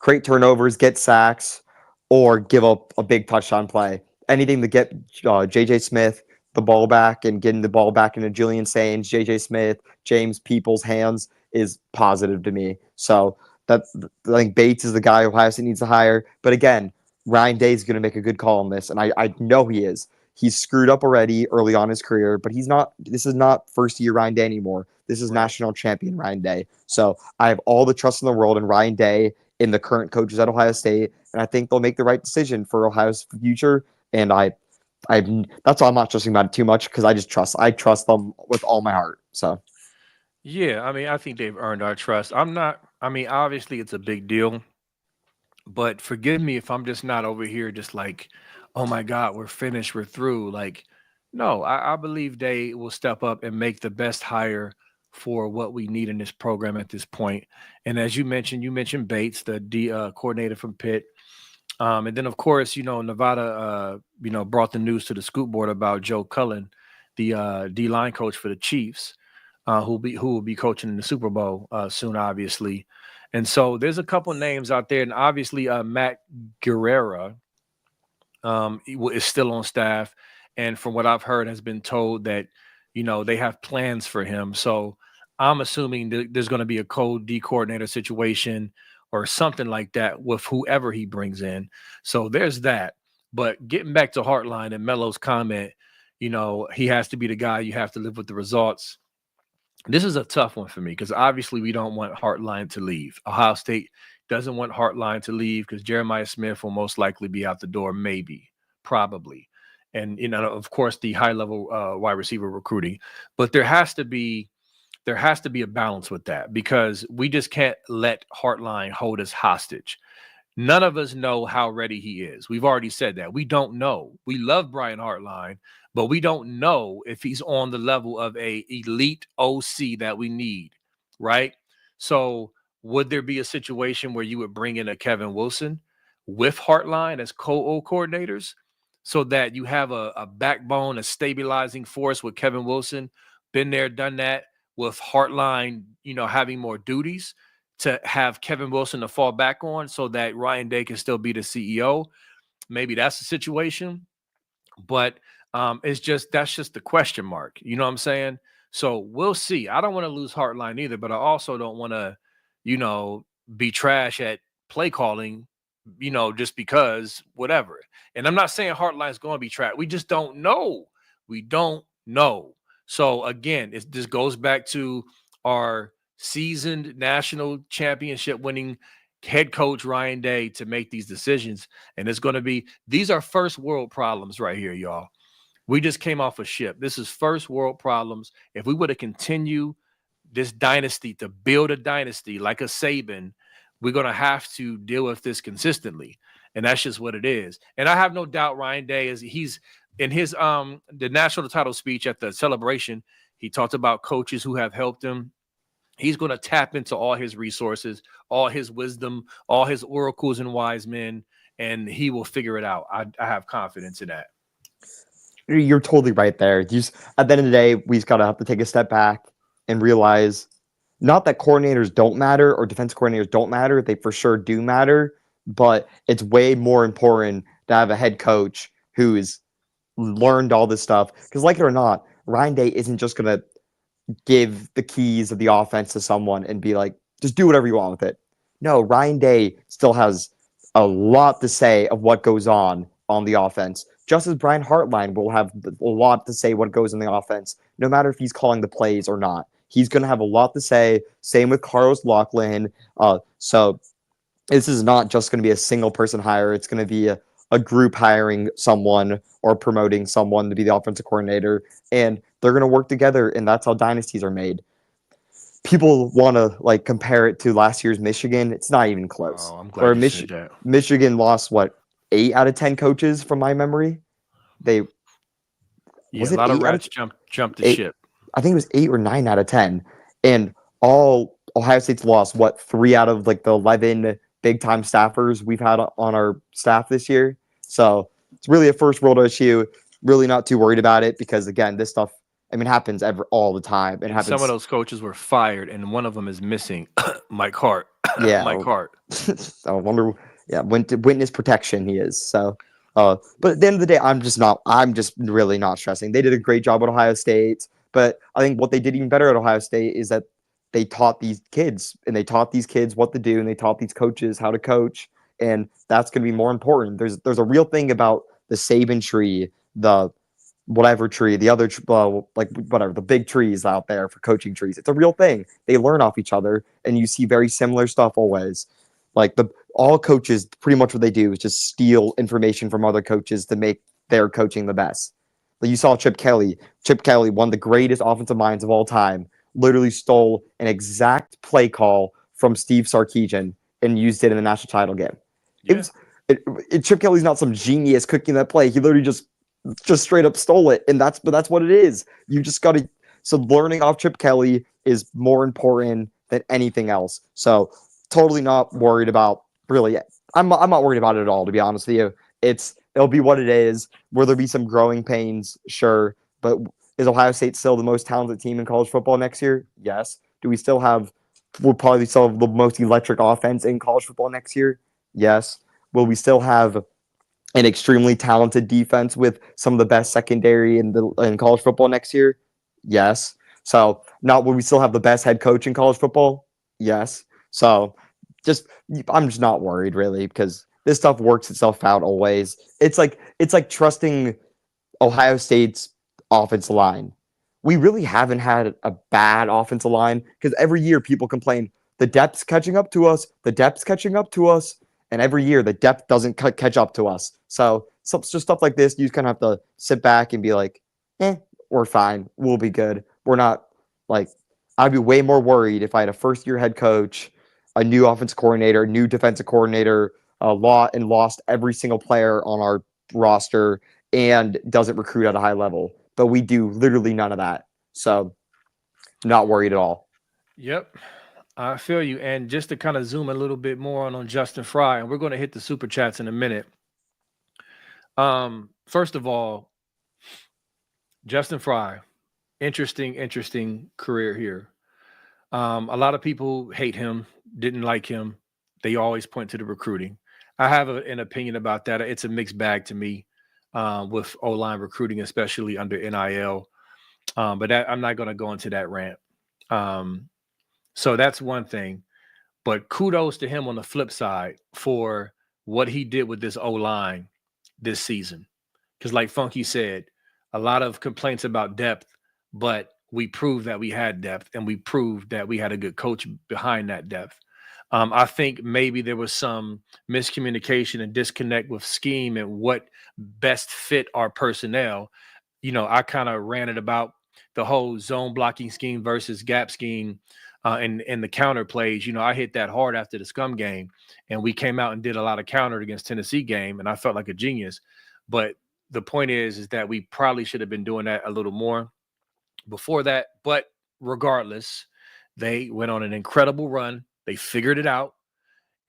create turnovers, get sacks, or give up a big touchdown play. Anything to get J.J. Smith the ball back and getting the ball back into Julian Sains, J.J. Smith, James Peoples' hands is positive to me. So I think Bates is the guy Ohio State needs to hire. But again, Ryan Day is going to make a good call on this, and I know he is. He's screwed up already early on in his career, but he's not. This is not first-year Ryan Day anymore. This is national champion Ryan Day. So I have all the trust in the world in Ryan Day, in the current coaches at Ohio State, and I think they'll make the right decision for Ohio's future. And that's why I'm not trusting about it too much because I trust them with all my heart. So Yeah, I mean, I think they've earned our trust. I'm not. I mean, obviously, it's a big deal, but forgive me if I'm just not over here just like, oh my God, we're finished, we're through. Like, no, I believe they will step up and make the best hire for what we need in this program at this point. And as you mentioned Bates, the coordinator from Pitt. And then, of course, Nevada, brought the news to the scoop board about Joe Cullen, the D line coach for the Chiefs, who will be coaching in the Super Bowl soon, obviously. And so there's a couple names out there, and obviously Matt Guerrera is still on staff, and from what I've heard, has been told that they have plans for him. So I'm assuming that there's going to be a code D coordinator situation or something like that with whoever he brings in. So there's that. But getting back to Hartline and Melo's comment, he has to be the guy. You have to live with the results. This is a tough one for me because obviously we don't want Hartline to leave. Ohio State doesn't want Hartline to leave because Jeremiah Smith will most likely be out the door, maybe, probably. And, of course, the high-level wide receiver recruiting. But there has to be a balance with that because we just can't let Hartline hold us hostage. None of us know how ready he is. We've already said that. We don't know. We love Brian Hartline, but we don't know if he's on the level of a elite OC that we need, right? So would there be a situation where you would bring in a Kevin Wilson with Hartline as co-O coordinators so that you have a backbone, a stabilizing force with Kevin Wilson, been there, done that, with Hartline, having more duties to have Kevin Wilson to fall back on so that Ryan Day can still be the CEO. Maybe that's the situation, but that's just the question mark. You know what I'm saying? So we'll see. I don't want to lose Hartline either, but I also don't want to, be trash at play calling, just because whatever. And I'm not saying Hartline's going to be trash. We just don't know. We don't know. So again, this goes back to our seasoned national championship winning head coach Ryan Day to make these decisions. And it's going to be, these are first world problems right here, y'all. We just came off a ship. This is first world problems. If we were to continue this dynasty, to build a dynasty like a Saban, we're going to have to deal with this consistently. And that's just what it is. And I have no doubt Ryan Day he's in his the national title speech at the celebration, he talked about coaches who have helped him. He's going to tap into all his resources, all his wisdom, all his oracles and wise men, and he will figure it out. I have confidence in that. You're totally right there. At the end of the day, we just have to take a step back and realize not that coordinators don't matter or defense coordinators don't matter. They for sure do matter, but it's way more important to have a head coach who's learned all this stuff. Because like it or not, Ryan Day isn't just going to give the keys of the offense to someone and be like, just do whatever you want with it. No, Ryan Day still has a lot to say of what goes on the offense. Just as Brian Hartline will have a lot to say what goes in the offense, no matter if he's calling the plays or not. He's going to have a lot to say. Same with Carlos Lachlan. So this is not just going to be a single person hire. It's going to be a group hiring someone or promoting someone to be the offensive coordinator, and they're going to work together, and that's how dynasties are made. People want to like compare it to last year's Michigan. It's not even close. Oh, I'm Where glad you said that. Michigan lost what 8 out of 10 coaches from my memory. They Yeah, a lot of rats jumped the ship. I think it was 8 or 9 out of 10, and all Ohio State's lost what 3 out of like the 11 big time staffers we've had on our staff this year. So it's really a first world issue. Really not too worried about it because again, this stuff happens all the time. It happens. Some of those coaches were fired, and one of them is missing. Mike Hart. Yeah, Mike Hart. I wonder. Yeah, witness protection he is. So, but at the end of the day, I'm just really not stressing. They did a great job at Ohio State, but I think what they did even better at Ohio State is that they taught these kids what to do, and they taught these coaches how to coach, and that's going to be more important. There's a real thing about the Saban tree, the whatever tree, the other like whatever the big trees out there for coaching trees. It's a real thing. They learn off each other, and you see very similar stuff always. Like all coaches, pretty much what they do is just steal information from other coaches to make their coaching the best. Like you saw Chip Kelly. Chip Kelly, one of the greatest offensive minds of all time, literally stole an exact play call from Steve Sarkisian and used it in the national title game. Yeah. Chip Kelly's not some genius cooking that play. He literally just straight up stole it, and that's what it is. You just got to. So learning off Chip Kelly is more important than anything else. So totally not worried about really. I'm not worried about it at all, to be honest with you. It'll be what it is. Will there be some growing pains? Sure, but is Ohio State still the most talented team in college football next year? Yes. Do we still have? We'll probably still have the most electric offense in college football next year. Yes. Will we still have an extremely talented defense with some of the best secondary in college football next year? Yes. So, not will we still have the best head coach in college football? Yes. So, I'm just not worried really because this stuff works itself out always. It's like trusting Ohio State's offensive line. We really haven't had a bad offensive line because every year people complain the depth's catching up to us, and every year the depth doesn't catch up to us. So just stuff like this, you just kind of have to sit back and be like, we're fine. We'll be good. We're not like, I'd be way more worried if I had a first-year head coach, a new offensive coordinator, new defensive coordinator, lost every single player on our roster and doesn't recruit at a high level. But we do literally none of that. So not worried at all. Yep. I feel you. And just to kind of zoom a little bit more on Justin Fry, and we're going to hit the super chats in a minute. First of all, Justin Fry, interesting career here. A lot of people hate him, didn't like him. They always point to the recruiting. I have an opinion about that. It's a mixed bag to me with O-line recruiting, especially under NIL. But I'm not going to go into that rant. So that's one thing. But kudos to him on the flip side for what he did with this O-line this season. Because like Funky said, a lot of complaints about depth, but we proved that we had depth and we proved that we had a good coach behind that depth. I think maybe there was some miscommunication and disconnect with scheme and what best fit our personnel. You know, I kind of ranted about the whole zone blocking scheme versus gap scheme and the counter plays. You know, I hit that hard after the Scum game, and we came out and did a lot of counter against Tennessee game, and I felt like a genius. But the point is that we probably should have been doing that a little more before that. But regardless, they went on an incredible run. They figured it out,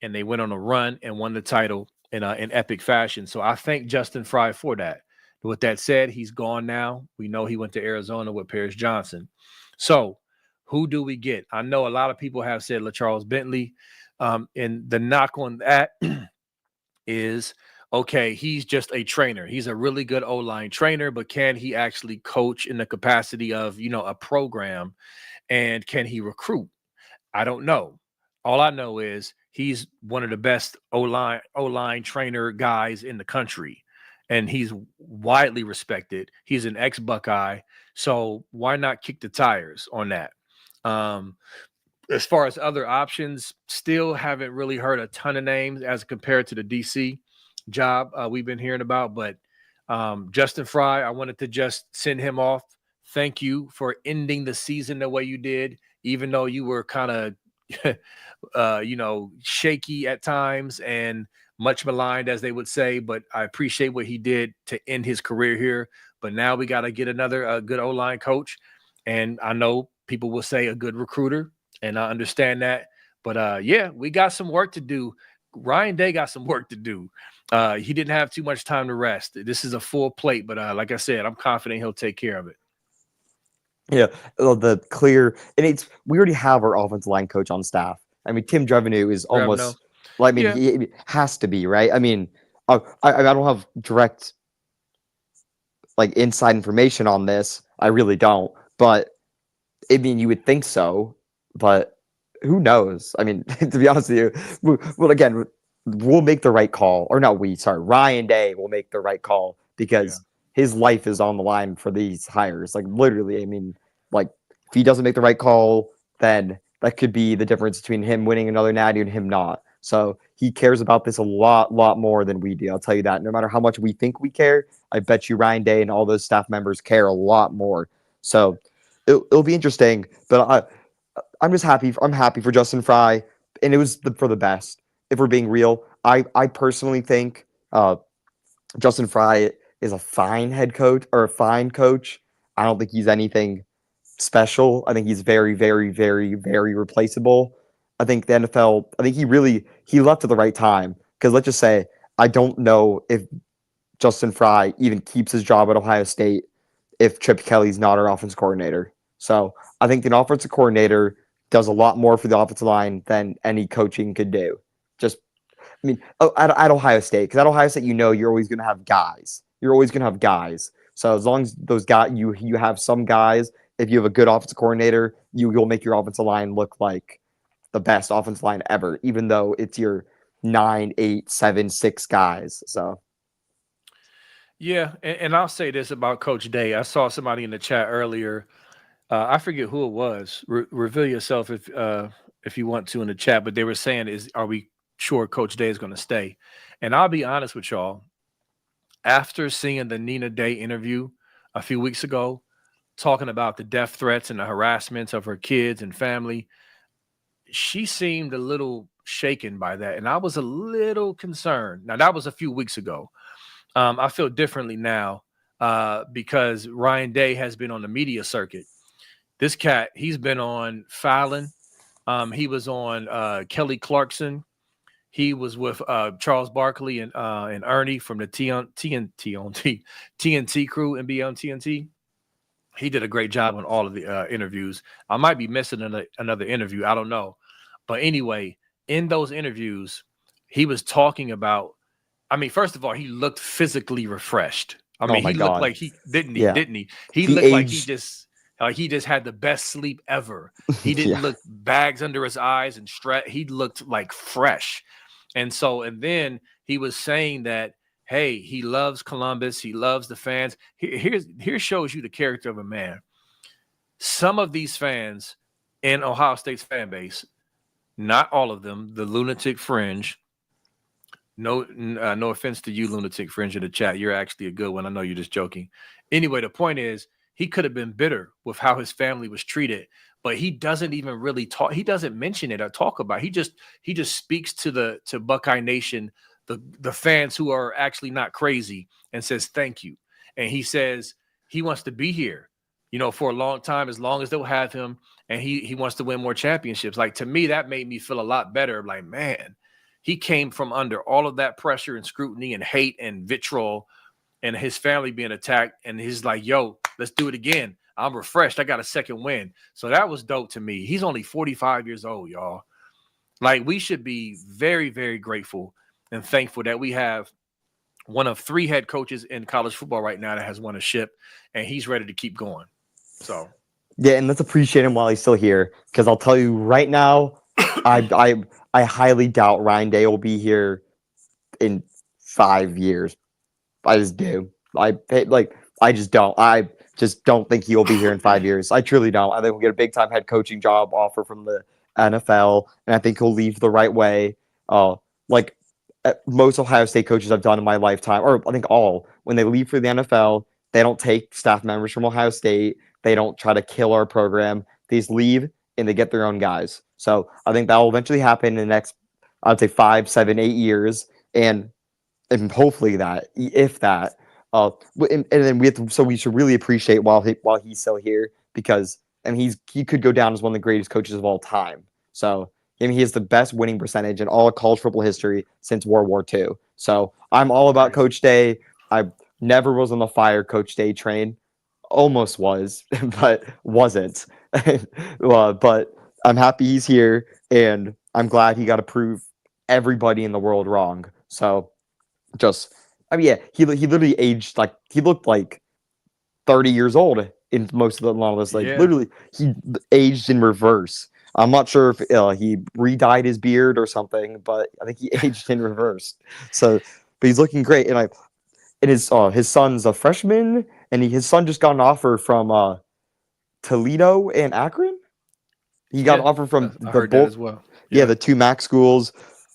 and they went on a run and won the title in epic fashion. So I thank Justin Fry for that. With that said, he's gone now. We know he went to Arizona with Paris Johnson. So who do we get? I know a lot of people have said LaCharles Bentley. And the knock on that is, okay, he's just a trainer. He's a really good O-line trainer, but can he actually coach in the capacity of, you know, a program? And can he recruit? I don't know. All I know is he's one of the best O-line trainer guys in the country, and he's widely respected. He's an ex-Buckeye, so why not kick the tires on that? as far as other options, still haven't really heard a ton of names as compared to the DC job we've been hearing about. But Justin Fry, I wanted to just send him off. Thank you for ending the season the way you did, even though you were kind of, shaky at times and much maligned, as they would say. But I appreciate what he did to end his career here. But now we got to get another good O-line coach. And I know people will say a good recruiter, and I understand that. But we got some work to do. Ryan Day got some work to do. He didn't have too much time to rest. This is a full plate, but like I said, I'm confident he'll take care of it. Yeah, we already have our offensive line coach on staff. I mean, Tim Drevenue is almost he has to be, right? I mean, I don't have direct inside information on this. I really don't, but I mean, you would think so, but who knows? I mean, to be honest with you, again, we'll make the right call, or no, Ryan Day will make the right call because his life is on the line for these hires. Literally, I mean, if he doesn't make the right call, then that could be the difference between him winning another natty and him not. So he cares about this a lot more than we do. I'll tell you that. No matter how much we think we care, I bet you Ryan Day and all those staff members care a lot more. So it'll be interesting. But I'm just happy. I'm happy for Justin Fry, and it was for the best. If we're being real, I personally think Justin Fry is a fine head coach or a fine coach. I don't think he's anything special. I think he's very, very, very, very replaceable. I think the NFL, he left at the right time. Because let's just say, I don't know if Justin Fry even keeps his job at Ohio State if Chip Kelly's not our offensive coordinator. So I think an offensive coordinator does a lot more for the offensive line than any coaching could do. At Ohio State, because at Ohio State, you're always going to have guys. You're always going to have guys. So as long as those guys, you have some guys, if you have a good offensive coordinator, you'll make your offensive line look like the best offensive line ever, even though it's your 9, 8, 7, 6 guys. So. Yeah, and I'll say this about Coach Day. I saw somebody in the chat earlier. I forget who it was. Reveal yourself if you want to in the chat. But they were saying, are we sure Coach Day is going to stay? And I'll be honest with y'all. After seeing the Nina Day interview a few weeks ago, talking about the death threats and the harassments of her kids and family, she seemed a little shaken by that. And I was a little concerned. Now, that was a few weeks ago. I feel differently now because Ryan Day has been on the media circuit. This cat, he's been on Fallon. He was on Kelly Clarkson. He was with Charles Barkley and Ernie from the TNT crew and be on TNT. He did a great job on all of the interviews. I might be missing another interview. I don't know. But anyway, in those interviews, he was talking about, first of all, he looked physically refreshed. He looked like didn't he? He looked aged. Like he just had the best sleep ever. He didn't look bags under his eyes and stress. He looked like fresh. And then he was saying that, hey, he loves Columbus. He loves the fans. Here shows you the character of a man. Some of these fans in Ohio State's fan base, not all of them, the lunatic fringe. No offense to you, lunatic fringe in the chat. You're actually a good one. I know you're just joking. Anyway, the point is, he could have been bitter with how his family was treated, but he doesn't even really talk. He doesn't mention it or talk about it. He just speaks to Buckeye Nation, the fans who are actually not crazy, and says thank you. And he says he wants to be here, for a long time, as long as they'll have him, and he wants to win more championships. To me, that made me feel a lot better. Man, he came from under all of that pressure and scrutiny and hate and vitriol and his family being attacked. And he's like, yo, let's do it again. I'm refreshed. I got a second win. So that was dope to me. He's only 45 years old, y'all. We should be very, very grateful and thankful that we have one of 3 head coaches in college football right now that has won a ship, and he's ready to keep going. So. Yeah, and let's appreciate him while he's still here, because I'll tell you right now, I highly doubt Ryan Day will be here in 5 years. I just do. I just don't. I just don't think he will be here in 5 years. I truly don't. I think we'll get a big time head coaching job offer from the NFL, and I think he'll leave the right way. Like most Ohio State coaches I've done in my lifetime, or I think all, when they leave for the NFL, they don't take staff members from Ohio State. They don't try to kill our program. They just leave and they get their own guys. So I think that will eventually happen in the next, I'd say 5, 7, 8 years, and hopefully that, if that, and then we should really appreciate while he's still here, because he could go down as one of the greatest coaches of all time. So he has the best winning percentage in all of college football history since World War II. So I'm all about Coach Day. I never was on the fire Coach Day train. Almost was, but wasn't. But I'm happy he's here, and I'm glad he got to prove everybody in the world wrong. So he literally aged like he looked like 30 years old in most of the lot of this. Literally, he aged in reverse. I'm not sure if he re-dyed his beard or something, but I think he aged in reverse. So, but he's looking great, and his son's a freshman, and his son just got an offer from Toledo and Akron. He got an offer from both as well. Yeah, the two MAC schools.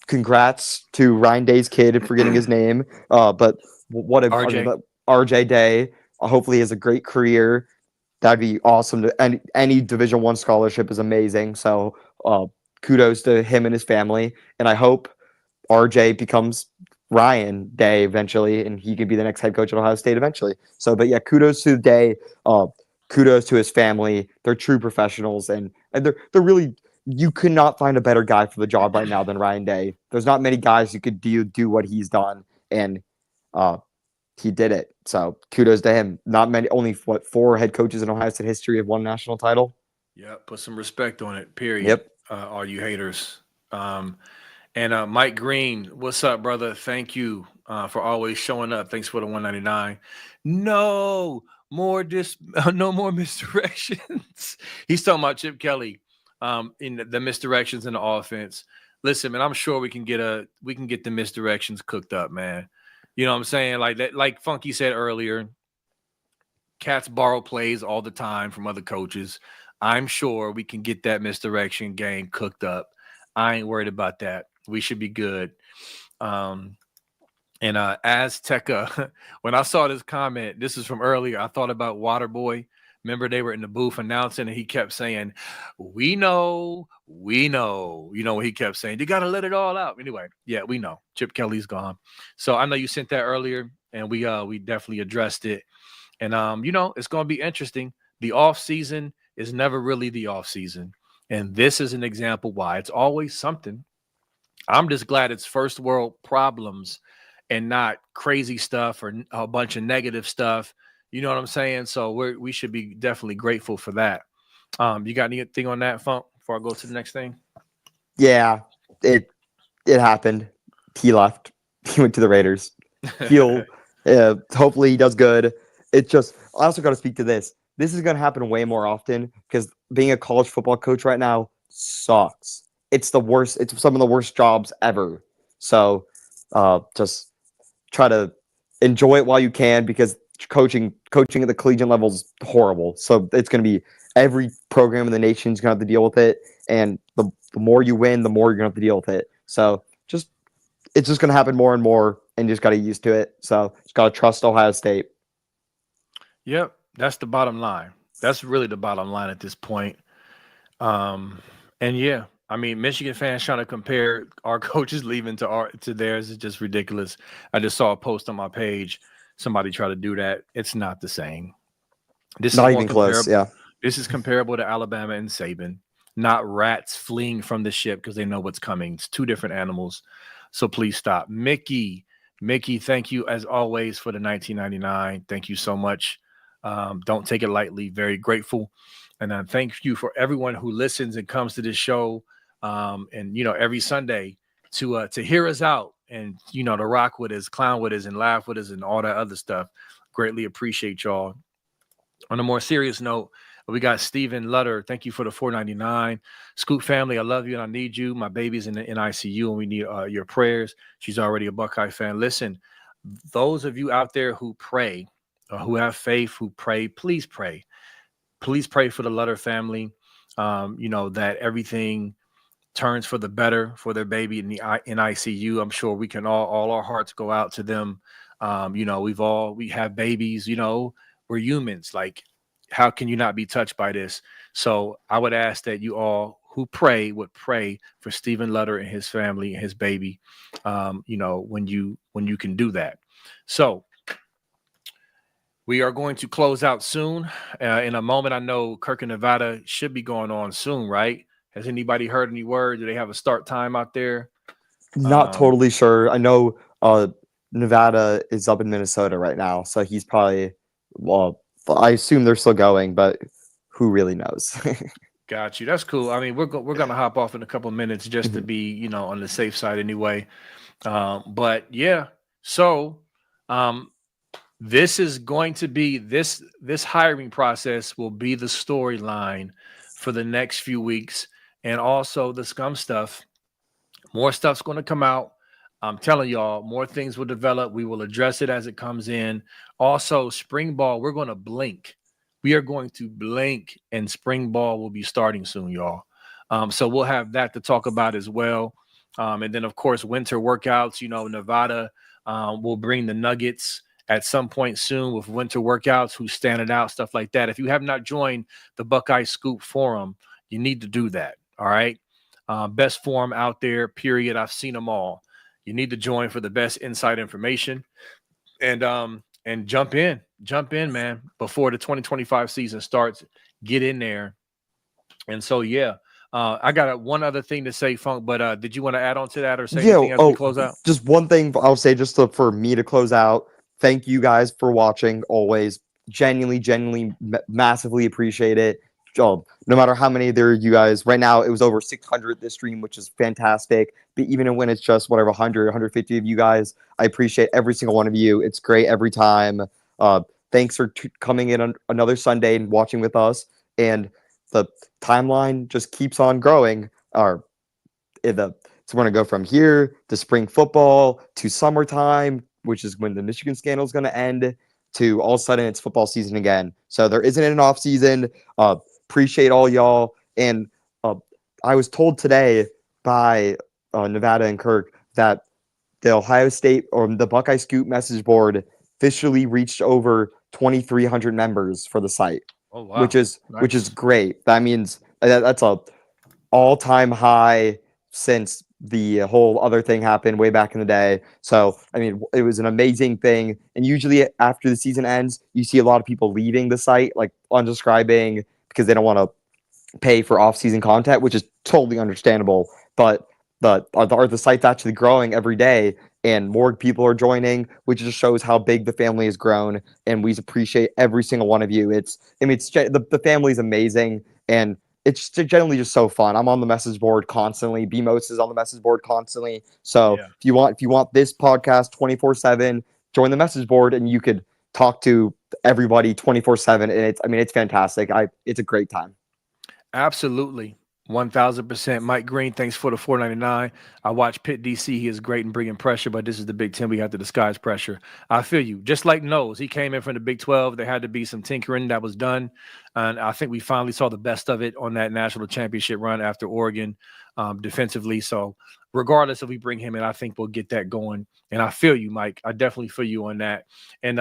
Congrats to Ryan Day's kid, forgetting his name. But what a RJ Day. Hopefully, he has a great career. That'd be awesome. Any Division I scholarship is amazing. So kudos to him and his family. And I hope RJ becomes Ryan Day eventually, and he can be the next head coach at Ohio State eventually. So, but yeah, kudos to Day. Kudos to his family. They're true professionals, and they're really. You could not find a better guy for the job right now than Ryan Day. There's not many guys who could do what he's done, and he did it. So kudos to him. Not many, only 4 head coaches in Ohio State history have won national title. Yeah, put some respect on it. Period. Yep. All you haters. And Mike Green, what's up, brother? Thank you for always showing up. Thanks for the $1.99. No more misdirections. He's talking about Chip Kelly. In the misdirections in the offense. Listen, man, I'm sure we can get the misdirections cooked up, man. You know what I'm saying? Like that, like Funky said earlier, cats borrow plays all the time from other coaches. I'm sure we can get that misdirection game cooked up. I ain't worried about that. We should be good. And Azteca, when I saw this comment, this is from earlier, I thought about Waterboy. Remember, they were in the booth announcing, and he kept saying, we know. You know what he kept saying? You got to let it all out. Anyway, yeah, we know. Chip Kelly's gone. So I know you sent that earlier, and we definitely addressed it. And, it's going to be interesting. The off season is never really the off season. And this is an example why. It's always something. I'm just glad it's first world problems and not crazy stuff or a bunch of negative stuff. You know what I'm saying? So we should be definitely grateful for that. You got anything on that, Funk, before I go to the next thing? Yeah, it happened. He left. He went to the Raiders. Hopefully he does good. I also got to speak to this. This is going to happen way more often because being a college football coach right now sucks. It's the worst. It's some of the worst jobs ever. So just try to enjoy it while you can, because coaching at the collegiate level is horrible. So it's going to be every program in the nation is going to have to deal with it. And the more you win, the more you're going to have to deal with it. So it's just going to happen more and more, and you just got to get used to it. So just got to trust Ohio State. Yep. That's the bottom line. That's really the bottom line at this point. And yeah, I mean, Michigan fans trying to compare our coaches leaving to theirs is just ridiculous. I just saw a post on my page. Somebody try to do that. It's not the same. This not is even close. Yeah. This is comparable to Alabama and Saban, not rats fleeing from the ship because they know what's coming. It's two different animals. So please stop. Mickey, thank you as always for the $19.99. Thank you so much. Don't take it lightly. Very grateful. And thank you for everyone who listens and comes to this show. And every Sunday to hear us out and, to rock with us, clown with us, and laugh with us and all that other stuff. Greatly appreciate y'all. On a more serious note, we got Stephen Lutter. Thank you for the $4.99. Scoop family, I love you and I need you. My baby's in the ICU and we need your prayers. She's already a Buckeye fan. Listen, those of you out there who pray, who have faith, who pray, please pray. Please pray for the Lutter family. That everything turns for the better for their baby in ICU. I'm sure we can all our hearts go out to them. You know, we have babies, you know, we're humans. Like, how can you not be touched by this? So I would ask that you all who pray would pray for Stephen Lutter and his family and his baby, you know, when you can do that. So we are going to close out soon. In a moment, I know Kirk and Nevada should be going on soon, right? Has anybody heard any word? Do they have a start time out there? Not totally sure. I know Nevada is up in Minnesota right now, so he's probably, well, I assume they're still going, but who really knows? Got you. That's cool. I mean, we're gonna hop off in a couple of minutes just to be, you know, on the safe side anyway. But yeah, so this is going to be this hiring process will be the storyline for the next few weeks, and also the scum stuff. More stuff's going to come out. I'm telling y'all, more things will develop. We will address it as it comes in. Also, spring ball, we're going to blink. We are going to blink, and spring ball will be starting soon, y'all. So we'll have that to talk about as well. And then, of course, winter workouts. You know, Nevada will bring the Nuggets at some point soon with winter workouts, who's standing out, stuff like that. If you have not joined the Buckeye Scoop Forum, you need to do that, all right? Best forum out there, period. I've seen them all. You need to join for the best inside information. And jump in, man, before the 2025 season starts. Get in there. And so, yeah, I got one other thing to say, Funk, but did you want to add on to that or say anything as we close out? Just one thing I'll say just for me to close out. Thank you guys for watching always. Genuinely, massively appreciate it. No matter how many there are you guys. Right now, it was over 600 this stream, which is fantastic. But even when it's just whatever, 100, 150 of you guys, I appreciate every single one of you. It's great every time. Thanks for coming in on another Sunday and watching with us. And the timeline just keeps on growing. So we're going to go from here to spring football to summertime, which is when the Michigan scandal is going to end, to all of a sudden it's football season again. So there isn't an off season. Appreciate all y'all. And I was told today by Nevada and Kirk that the Ohio State or the Buckeye Scoop message board officially reached over 2,300 members for the site. Oh, wow. Which is great. That means that's a all-time high since the whole other thing happened way back in the day. So, I mean, it was an amazing thing. And usually after the season ends, you see a lot of people leaving the site, like unsubscribing because they don't want to pay for off-season content, which is totally understandable. But the site's actually growing every day, and more people are joining, which just shows how big the family has grown. And we appreciate every single one of you. The family's amazing, and it's generally just so fun. I'm on the message board constantly. BMOS is on the message board constantly. So if you want this podcast 24/7, join the message board, and you could talk to everybody 24/7. And it's fantastic. It's a great time. Absolutely. 1,000%. Mike Green, thanks for the $4.99. I watch Pitt DC. He is great in bringing pressure, but this is the Big Ten. We have to disguise pressure. I feel you. Just like Knowles, he came in from the Big 12. There had to be some tinkering that was done, and I think we finally saw the best of it on that national championship run after Oregon defensively. So regardless if we bring him in, I think we'll get that going. And I feel you, Mike. I definitely feel you on that. And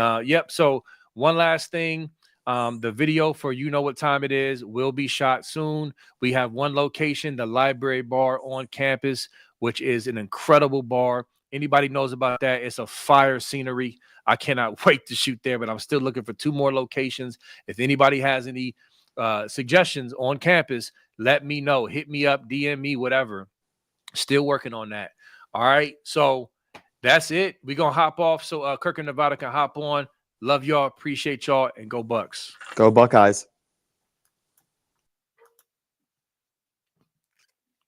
so one last thing. The video for You Know What Time It Is will be shot soon. We have one location, the Library Bar on campus, which is an incredible bar. Anybody knows about that? It's a fire scenery. I cannot wait to shoot there, but I'm still looking for 2 more locations. If anybody has any suggestions on campus, let me know. Hit me up, DM me, whatever. Still working on that. All right. So that's it. We're going to hop off so Kirk and Nevada can hop on. Love y'all. Appreciate y'all. And go Bucks. Go Buckeyes.